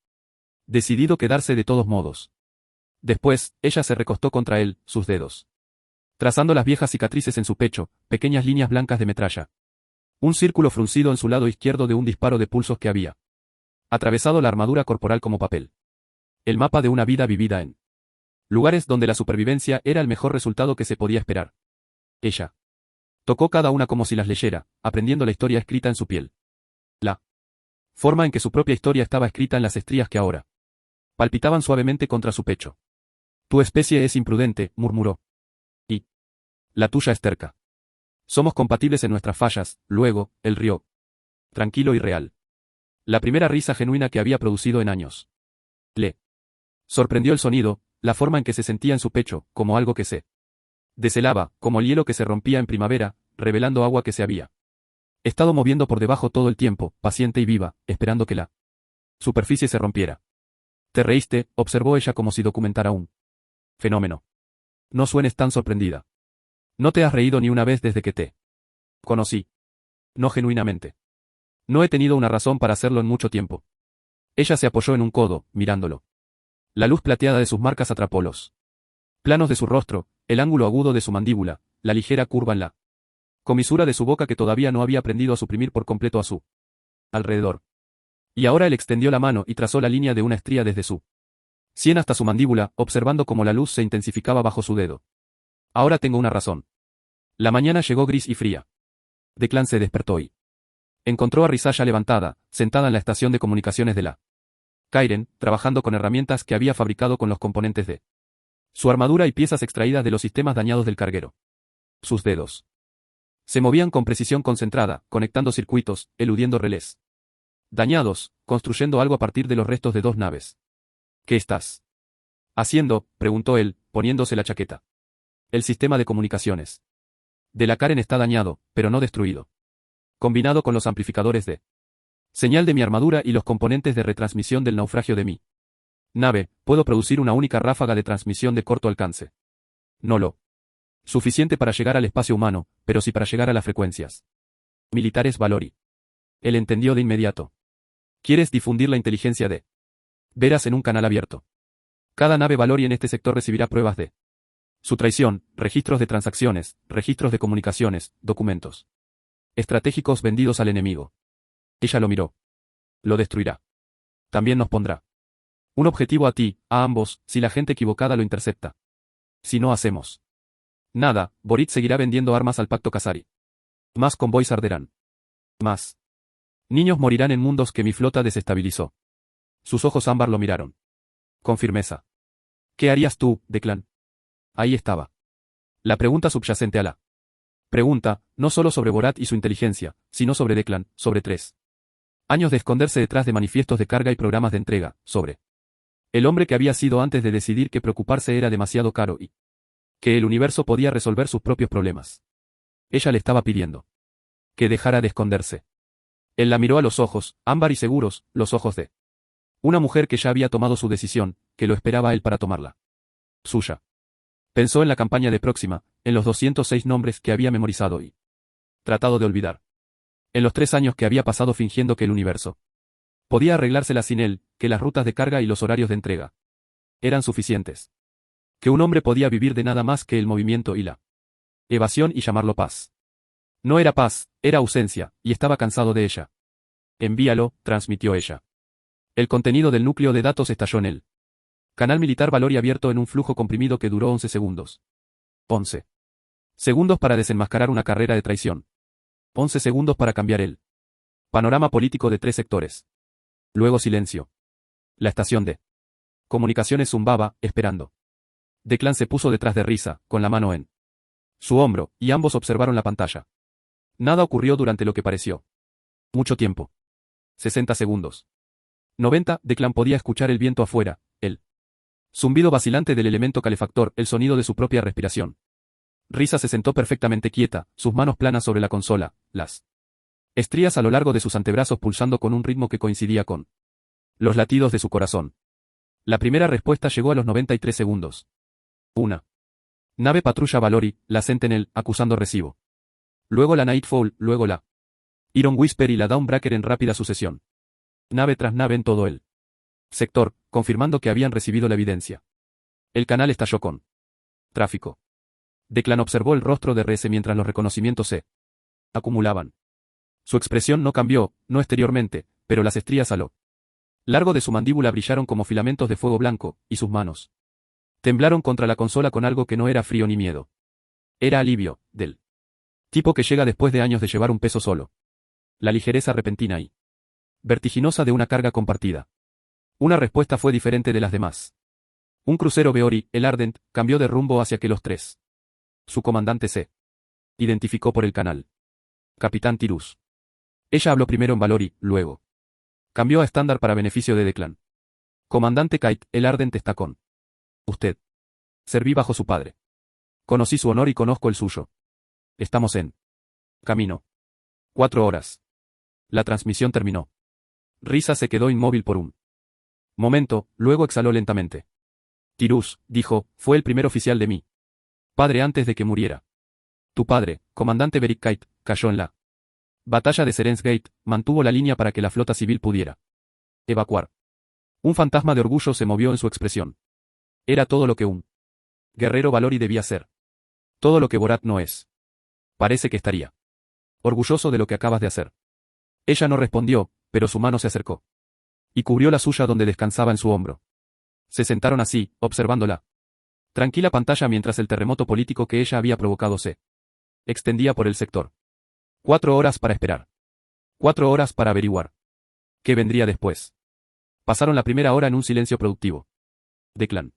S1: decidido quedarse de todos modos. Después, ella se recostó contra él, sus dedos trazando las viejas cicatrices en su pecho, pequeñas líneas blancas de metralla. Un círculo fruncido en su lado izquierdo de un disparo de pulsos que había atravesado la armadura corporal como papel. El mapa de una vida vivida en lugares donde la supervivencia era el mejor resultado que se podía esperar. Ella tocó cada una como si las leyera, aprendiendo la historia escrita en su piel. La forma en que su propia historia estaba escrita en las estrías que ahora palpitaban suavemente contra su pecho. Tu especie es imprudente, murmuró. Y la tuya es terca. Somos compatibles en nuestras fallas, luego, él rió. Tranquilo y real. La primera risa genuina que había producido en años. Le sorprendió el sonido, la forma en que se sentía en su pecho, como algo que se deshelaba, como el hielo que se rompía en primavera, revelando agua que se había estado moviendo por debajo todo el tiempo, paciente y viva, esperando que la superficie se rompiera. Te reíste, observó ella como si documentara un fenómeno. No suenes tan sorprendida. No te has reído ni una vez desde que te conocí. No genuinamente. No he tenido una razón para hacerlo en mucho tiempo. Ella se apoyó en un codo, mirándolo. La luz plateada de sus marcas atrapó los planos de su rostro, el ángulo agudo de su mandíbula, la ligera curva en la comisura de su boca que todavía no había aprendido a suprimir por completo a su alrededor. Y ahora él extendió la mano y trazó la línea de una estría desde su sien hasta su mandíbula, observando cómo la luz se intensificaba bajo su dedo. Ahora tengo una razón. La mañana llegó gris y fría. Declan se despertó y encontró a Rizaya levantada, sentada en la estación de comunicaciones de la Kairen, trabajando con herramientas que había fabricado con los componentes de su armadura y piezas extraídas de los sistemas dañados del carguero. Sus dedos se movían con precisión concentrada, conectando circuitos, eludiendo relés dañados, construyendo algo a partir de los restos de dos naves. ¿Qué estás haciendo?, preguntó él, poniéndose la chaqueta. El sistema de comunicaciones de la Karen está dañado, pero no destruido. Combinado con los amplificadores de señal de mi armadura y los componentes de retransmisión del naufragio de mi nave, puedo producir una única ráfaga de transmisión de corto alcance. No lo suficiente para llegar al espacio humano, pero sí para llegar a las frecuencias militares Valori. Él entendió de inmediato. ¿Quieres difundir la inteligencia de Veras en un canal abierto? Cada nave Valori en este sector recibirá pruebas de su traición, registros de transacciones, registros de comunicaciones, documentos estratégicos vendidos al enemigo. Ella lo miró. Lo destruirá. También nos pondrá un objetivo a ti, a ambos, si la gente equivocada lo intercepta. Si no hacemos nada, Borit seguirá vendiendo armas al pacto Khazari. Más convoys arderán. Más niños morirán en mundos que mi flota desestabilizó. Sus ojos ámbar lo miraron con firmeza. ¿Qué harías tú, Declan? Ahí estaba la pregunta subyacente a la pregunta, no solo sobre Borat y su inteligencia, sino sobre Declan, sobre 3 años de esconderse detrás de manifiestos de carga y programas de entrega, sobre el hombre que había sido antes de decidir que preocuparse era demasiado caro y que el universo podía resolver sus propios problemas. Ella le estaba pidiendo que dejara de esconderse. Él la miró a los ojos, ámbar y seguros, los ojos de una mujer que ya había tomado su decisión, que lo esperaba a él para tomarla. Suya. Pensó en la campaña de Próxima, en los 206 nombres que había memorizado y tratado de olvidar. En los 3 años que había pasado fingiendo que el universo podía arreglársela sin él, que las rutas de carga y los horarios de entrega eran suficientes. Que un hombre podía vivir de nada más que el movimiento y la evasión y llamarlo paz. No era paz, era ausencia, y estaba cansado de ella. Envíalo, transmitió ella. El contenido del núcleo de datos estalló en él. Canal militar Valori abierto en un flujo comprimido que duró 11 segundos. 11 segundos para desenmascarar una carrera de traición. 11 segundos para cambiar el panorama político de 3 sectores. Luego silencio. La estación de comunicaciones zumbaba, esperando. Declan se puso detrás de Risa, con la mano en su hombro, y ambos observaron la pantalla. Nada ocurrió durante lo que pareció mucho tiempo. 60 segundos. 90, Declan podía escuchar el viento afuera, el zumbido vacilante del elemento calefactor, el sonido de su propia respiración. Risa se sentó perfectamente quieta, sus manos planas sobre la consola, las estrías a lo largo de sus antebrazos pulsando con un ritmo que coincidía con los latidos de su corazón. La primera respuesta llegó a los 93 segundos. Una nave patrulla Valori, la Sentinel, acusando recibo. Luego la Nightfall, luego la Iron Whisper y la Dawnbreaker en rápida sucesión. Nave tras nave en todo el sector, confirmando que habían recibido la evidencia. El canal estalló con tráfico. Declan observó el rostro de RS mientras los reconocimientos se acumulaban. Su expresión no cambió, no exteriormente, pero las estrías a lo largo de su mandíbula brillaron como filamentos de fuego blanco, y sus manos temblaron contra la consola con algo que no era frío ni miedo. Era alivio, del tipo que llega después de años de llevar un peso solo. La ligereza repentina y vertiginosa de una carga compartida. Una respuesta fue diferente de las demás. Un crucero Veori, el Ardent, cambió de rumbo hacia que los tres. Su comandante se identificó por el canal. Capitán Tirus. Ella habló primero en Valori, luego cambió a estándar para beneficio de Declan. Comandante Kite, el Ardent está con usted. Serví bajo su padre. Conocí su honor y conozco el suyo. Estamos en camino. 4 horas. La transmisión terminó. Risa se quedó inmóvil por un momento, luego exhaló lentamente. Tirus, dijo, fue el primer oficial de mi padre antes de que muriera. Tu padre, comandante Beric Kite, cayó en la batalla de Seren's Gate, mantuvo la línea para que la flota civil pudiera evacuar. Un fantasma de orgullo se movió en su expresión. Era todo lo que un guerrero Valori debía ser. Todo lo que Borat no es. Parece que estaría orgulloso de lo que acabas de hacer. Ella no respondió, pero su mano se acercó y cubrió la suya donde descansaba en su hombro. Se sentaron así, observando la tranquila pantalla mientras el terremoto político que ella había provocado se extendía por el sector. 4 horas para esperar. 4 horas para averiguar. ¿Qué vendría después? Pasaron la primera hora en un silencio productivo. Declan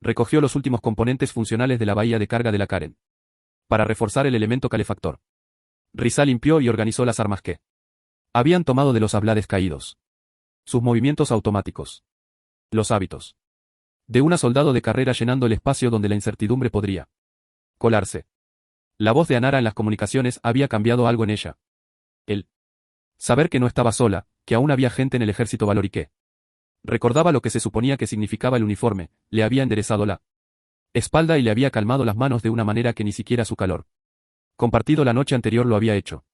S1: recogió los últimos componentes funcionales de la bahía de carga de la Karen para reforzar el elemento calefactor. Risa limpió y organizó las armas que habían tomado de los ablades caídos. Sus movimientos automáticos. Los hábitos de una soldado de carrera llenando el espacio donde la incertidumbre podría colarse. La voz de Anara en las comunicaciones había cambiado algo en ella. El saber que no estaba sola, que aún había gente en el ejército Valori que recordaba lo que se suponía que significaba el uniforme, le había enderezado la espalda y le había calmado las manos de una manera que ni siquiera su calor compartido la noche anterior lo había hecho.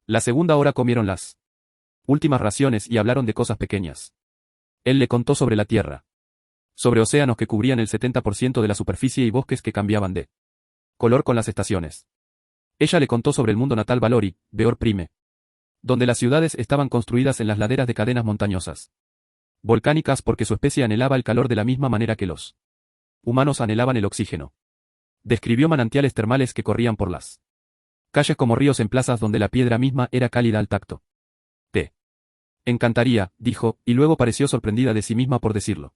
S1: La segunda hora comieron las últimas raciones y hablaron de cosas pequeñas. Él le contó sobre la tierra. Sobre océanos que cubrían el 70% de la superficie y bosques que cambiaban de color con las estaciones. Ella le contó sobre el mundo natal Valori, Beor Prime, donde las ciudades estaban construidas en las laderas de cadenas montañosas volcánicas porque su especie anhelaba el calor de la misma manera que los humanos anhelaban el oxígeno. Describió manantiales termales que corrían por las calles como ríos en plazas donde la piedra misma era cálida al tacto. Te encantaría, dijo, y luego pareció sorprendida de sí misma por decirlo.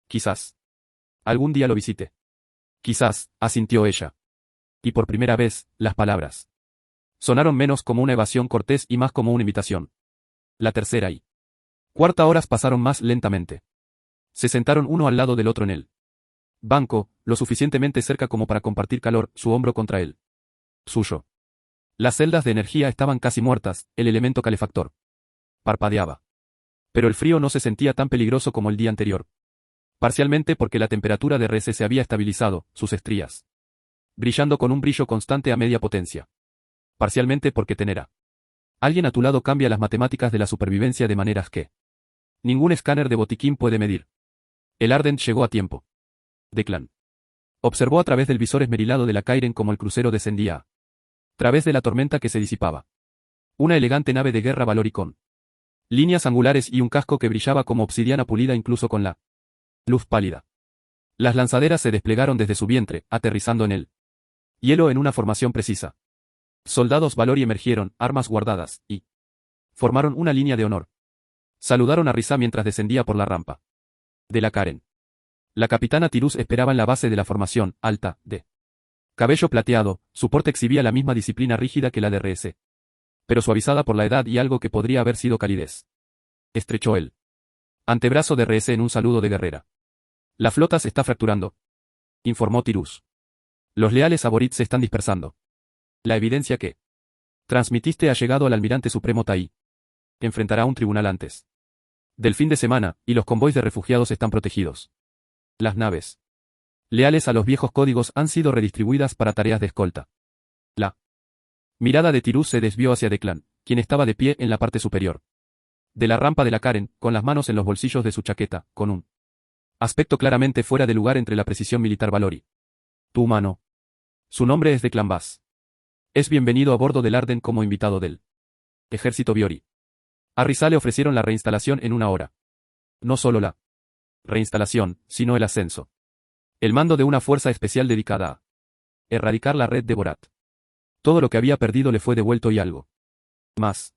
S1: Quizás algún día lo visite. Quizás, asintió ella. Y por primera vez, las palabras sonaron menos como una evasión cortés y más como una invitación. La tercera y cuarta horas pasaron más lentamente. Se sentaron uno al lado del otro en el banco, lo suficientemente cerca como para compartir calor, su hombro contra él. Suyo. Las celdas de energía estaban casi muertas, el elemento calefactor parpadeaba. Pero el frío no se sentía tan peligroso como el día anterior. Parcialmente porque la temperatura de RS se había estabilizado, sus estrías brillando con un brillo constante a media potencia. Parcialmente porque tener a alguien a tu lado cambia las matemáticas de la supervivencia de maneras que ningún escáner de botiquín puede medir. El Ardent llegó a tiempo. Declan observó a través del visor esmerilado de la Kairen como el crucero descendía a través de la tormenta que se disipaba. Una elegante nave de guerra Valoricón. Líneas angulares y un casco que brillaba como obsidiana pulida incluso con la luz pálida. Las lanzaderas se desplegaron desde su vientre, aterrizando en él. Hielo en una formación precisa. Soldados Valori emergieron, armas guardadas, y formaron una línea de honor. Saludaron a Risa mientras descendía por la rampa de la Karen. La capitana Tirus esperaba en la base de la formación, alta, de cabello plateado, su porte exhibía la misma disciplina rígida que la de RS. Pero suavizada por la edad y algo que podría haber sido calidez. Estrechó el antebrazo de RS en un saludo de guerrera. La flota se está fracturando, informó Tirus. Los leales a Borit se están dispersando. La evidencia que transmitiste ha llegado al almirante supremo Tai. Enfrentará un tribunal antes del fin de semana, y los convoys de refugiados están protegidos. Las naves leales a los viejos códigos han sido redistribuidas para tareas de escolta. La mirada de Tirus se desvió hacia Declan, quien estaba de pie en la parte superior de la rampa de la Karen, con las manos en los bolsillos de su chaqueta, con un aspecto claramente fuera de lugar entre la precisión militar Valori. Tu humano. Su nombre es Declan Bass. Es bienvenido a bordo del Arden como invitado del ejército Biori. A Risa le ofrecieron la reinstalación en una hora. No solo la reinstalación, sino el ascenso. El mando de una fuerza especial dedicada a erradicar la red de Borat. Todo lo que había perdido le fue devuelto y algo más.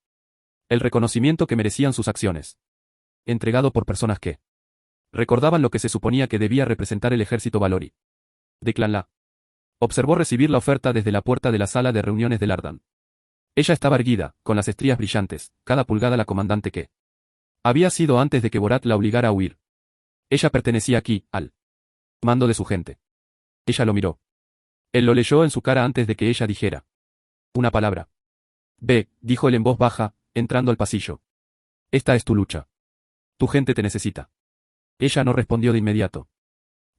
S1: El reconocimiento que merecían sus acciones. Entregado por personas que recordaban lo que se suponía que debía representar el ejército Valori. Declan la observó recibir la oferta desde la puerta de la sala de reuniones del Ardan. Ella estaba erguida, con las estrías brillantes, cada pulgada la comandante que había sido antes de que Borat la obligara a huir. Ella pertenecía aquí, al mando de su gente. Ella lo miró. Él lo leyó en su cara antes de que ella dijera una palabra. Ve, dijo él en voz baja, entrando al pasillo. Esta es tu lucha. Tu gente te necesita. Ella no respondió de inmediato.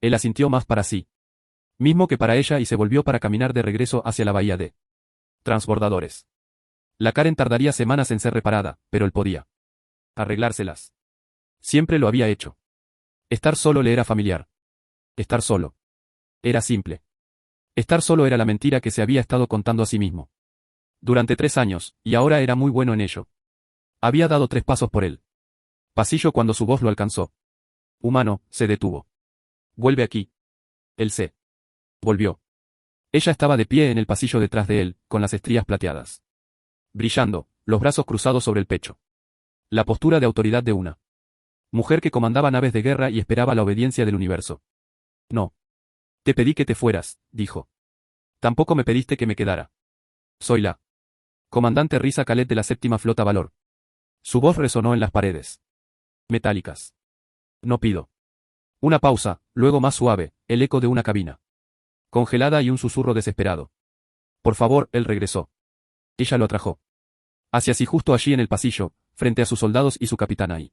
S1: Él asintió más para sí mismo que para ella y se volvió para caminar de regreso hacia la bahía de transbordadores. La Karen tardaría semanas en ser reparada, pero él podía arreglárselas. Siempre lo había hecho. Estar solo le era familiar. Estar solo era simple. Estar solo era la mentira que se había estado contando a sí mismo. Durante 3 años, y ahora era muy bueno en ello. Había dado 3 pasos por él. Pasillo cuando su voz lo alcanzó. Humano, se detuvo. Vuelve aquí. Él se volvió. Ella estaba de pie en el pasillo detrás de él, con las estrías plateadas brillando, los brazos cruzados sobre el pecho. La postura de autoridad de una mujer que comandaba naves de guerra y esperaba la obediencia del universo. No. Te pedí que te fueras, dijo. Tampoco me pediste que me quedara. Soy la comandante Risa Khaled de la séptima flota Valor. Su voz resonó en las paredes metálicas. No pido. Una pausa, luego más suave, el eco de una cabina congelada y un susurro desesperado. Por favor, él regresó. Ella lo atrajo hacia sí justo allí en el pasillo, frente a sus soldados y su capitana y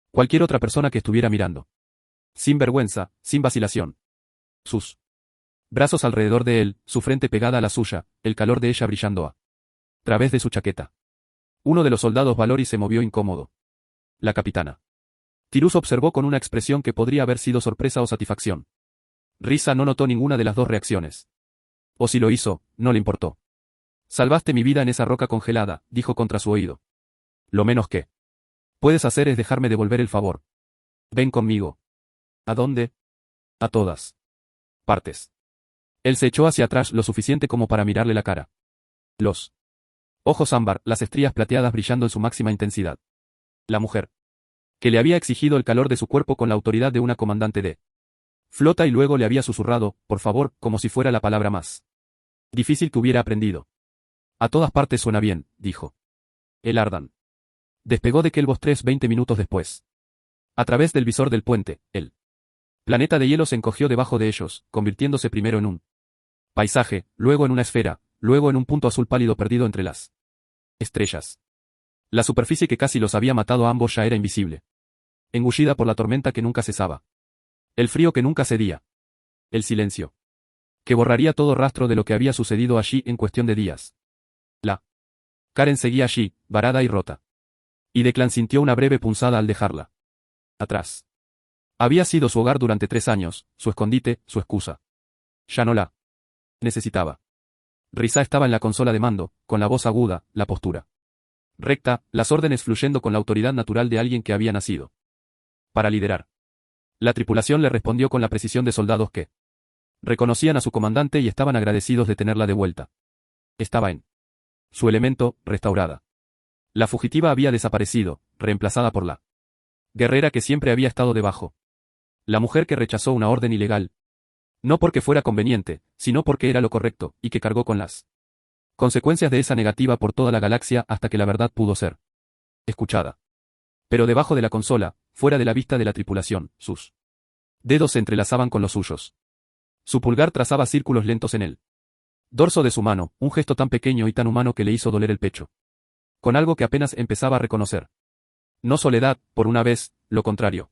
S1: cualquier otra persona que estuviera mirando. Sin vergüenza, sin vacilación. Sus brazos alrededor de él, su frente pegada a la suya, el calor de ella brillando a través de su chaqueta. Uno de los soldados Valori se movió incómodo. La capitana Tirus observó con una expresión que podría haber sido sorpresa o satisfacción. Risa no notó ninguna de las dos reacciones. O si lo hizo, no le importó. Salvaste mi vida en esa roca congelada, dijo contra su oído. Lo menos que puedes hacer es dejarme devolver el favor. Ven conmigo. ¿A dónde? A todas partes. Él se echó hacia atrás lo suficiente como para mirarle la cara. Los ojos ámbar, las estrías plateadas brillando en su máxima intensidad. La mujer que le había exigido el calor de su cuerpo con la autoridad de una comandante de flota y luego le había susurrado, por favor, como si fuera la palabra más difícil que hubiera aprendido. A todas partes suena bien, dijo. El Ardan despegó de Kelvos 3 20 minutos después. A través del visor del puente, el planeta de hielo se encogió debajo de ellos, convirtiéndose primero en un paisaje, luego en una esfera, luego en un punto azul pálido perdido entre las estrellas. La superficie que casi los había matado a ambos ya era invisible. Engullida por la tormenta que nunca cesaba. El frío que nunca cedía. El silencio que borraría todo rastro de lo que había sucedido allí en cuestión de días. La Karen seguía allí, varada y rota. Y Declan sintió una breve punzada al dejarla atrás. Había sido su hogar durante 3 años, su escondite, su excusa. Ya no la necesitaba. Risa estaba en la consola de mando, con la voz aguda, la postura Recta, las órdenes fluyendo con la autoridad natural de alguien que había nacido para liderar. La tripulación le respondió con la precisión de soldados que reconocían a su comandante y estaban agradecidos de tenerla de vuelta. Estaba en su elemento, restaurada. La fugitiva había desaparecido, reemplazada por la guerrera que siempre había estado debajo. La mujer que rechazó una orden ilegal. No porque fuera conveniente, sino porque era lo correcto, y que cargó con las consecuencias de esa negativa por toda la galaxia hasta que la verdad pudo ser escuchada. Pero debajo de la consola, fuera de la vista de la tripulación, sus dedos se entrelazaban con los suyos. Su pulgar trazaba círculos lentos en el dorso de su mano, un gesto tan pequeño y tan humano que le hizo doler el pecho. Con algo que apenas empezaba a reconocer. No soledad, por una vez, lo contrario.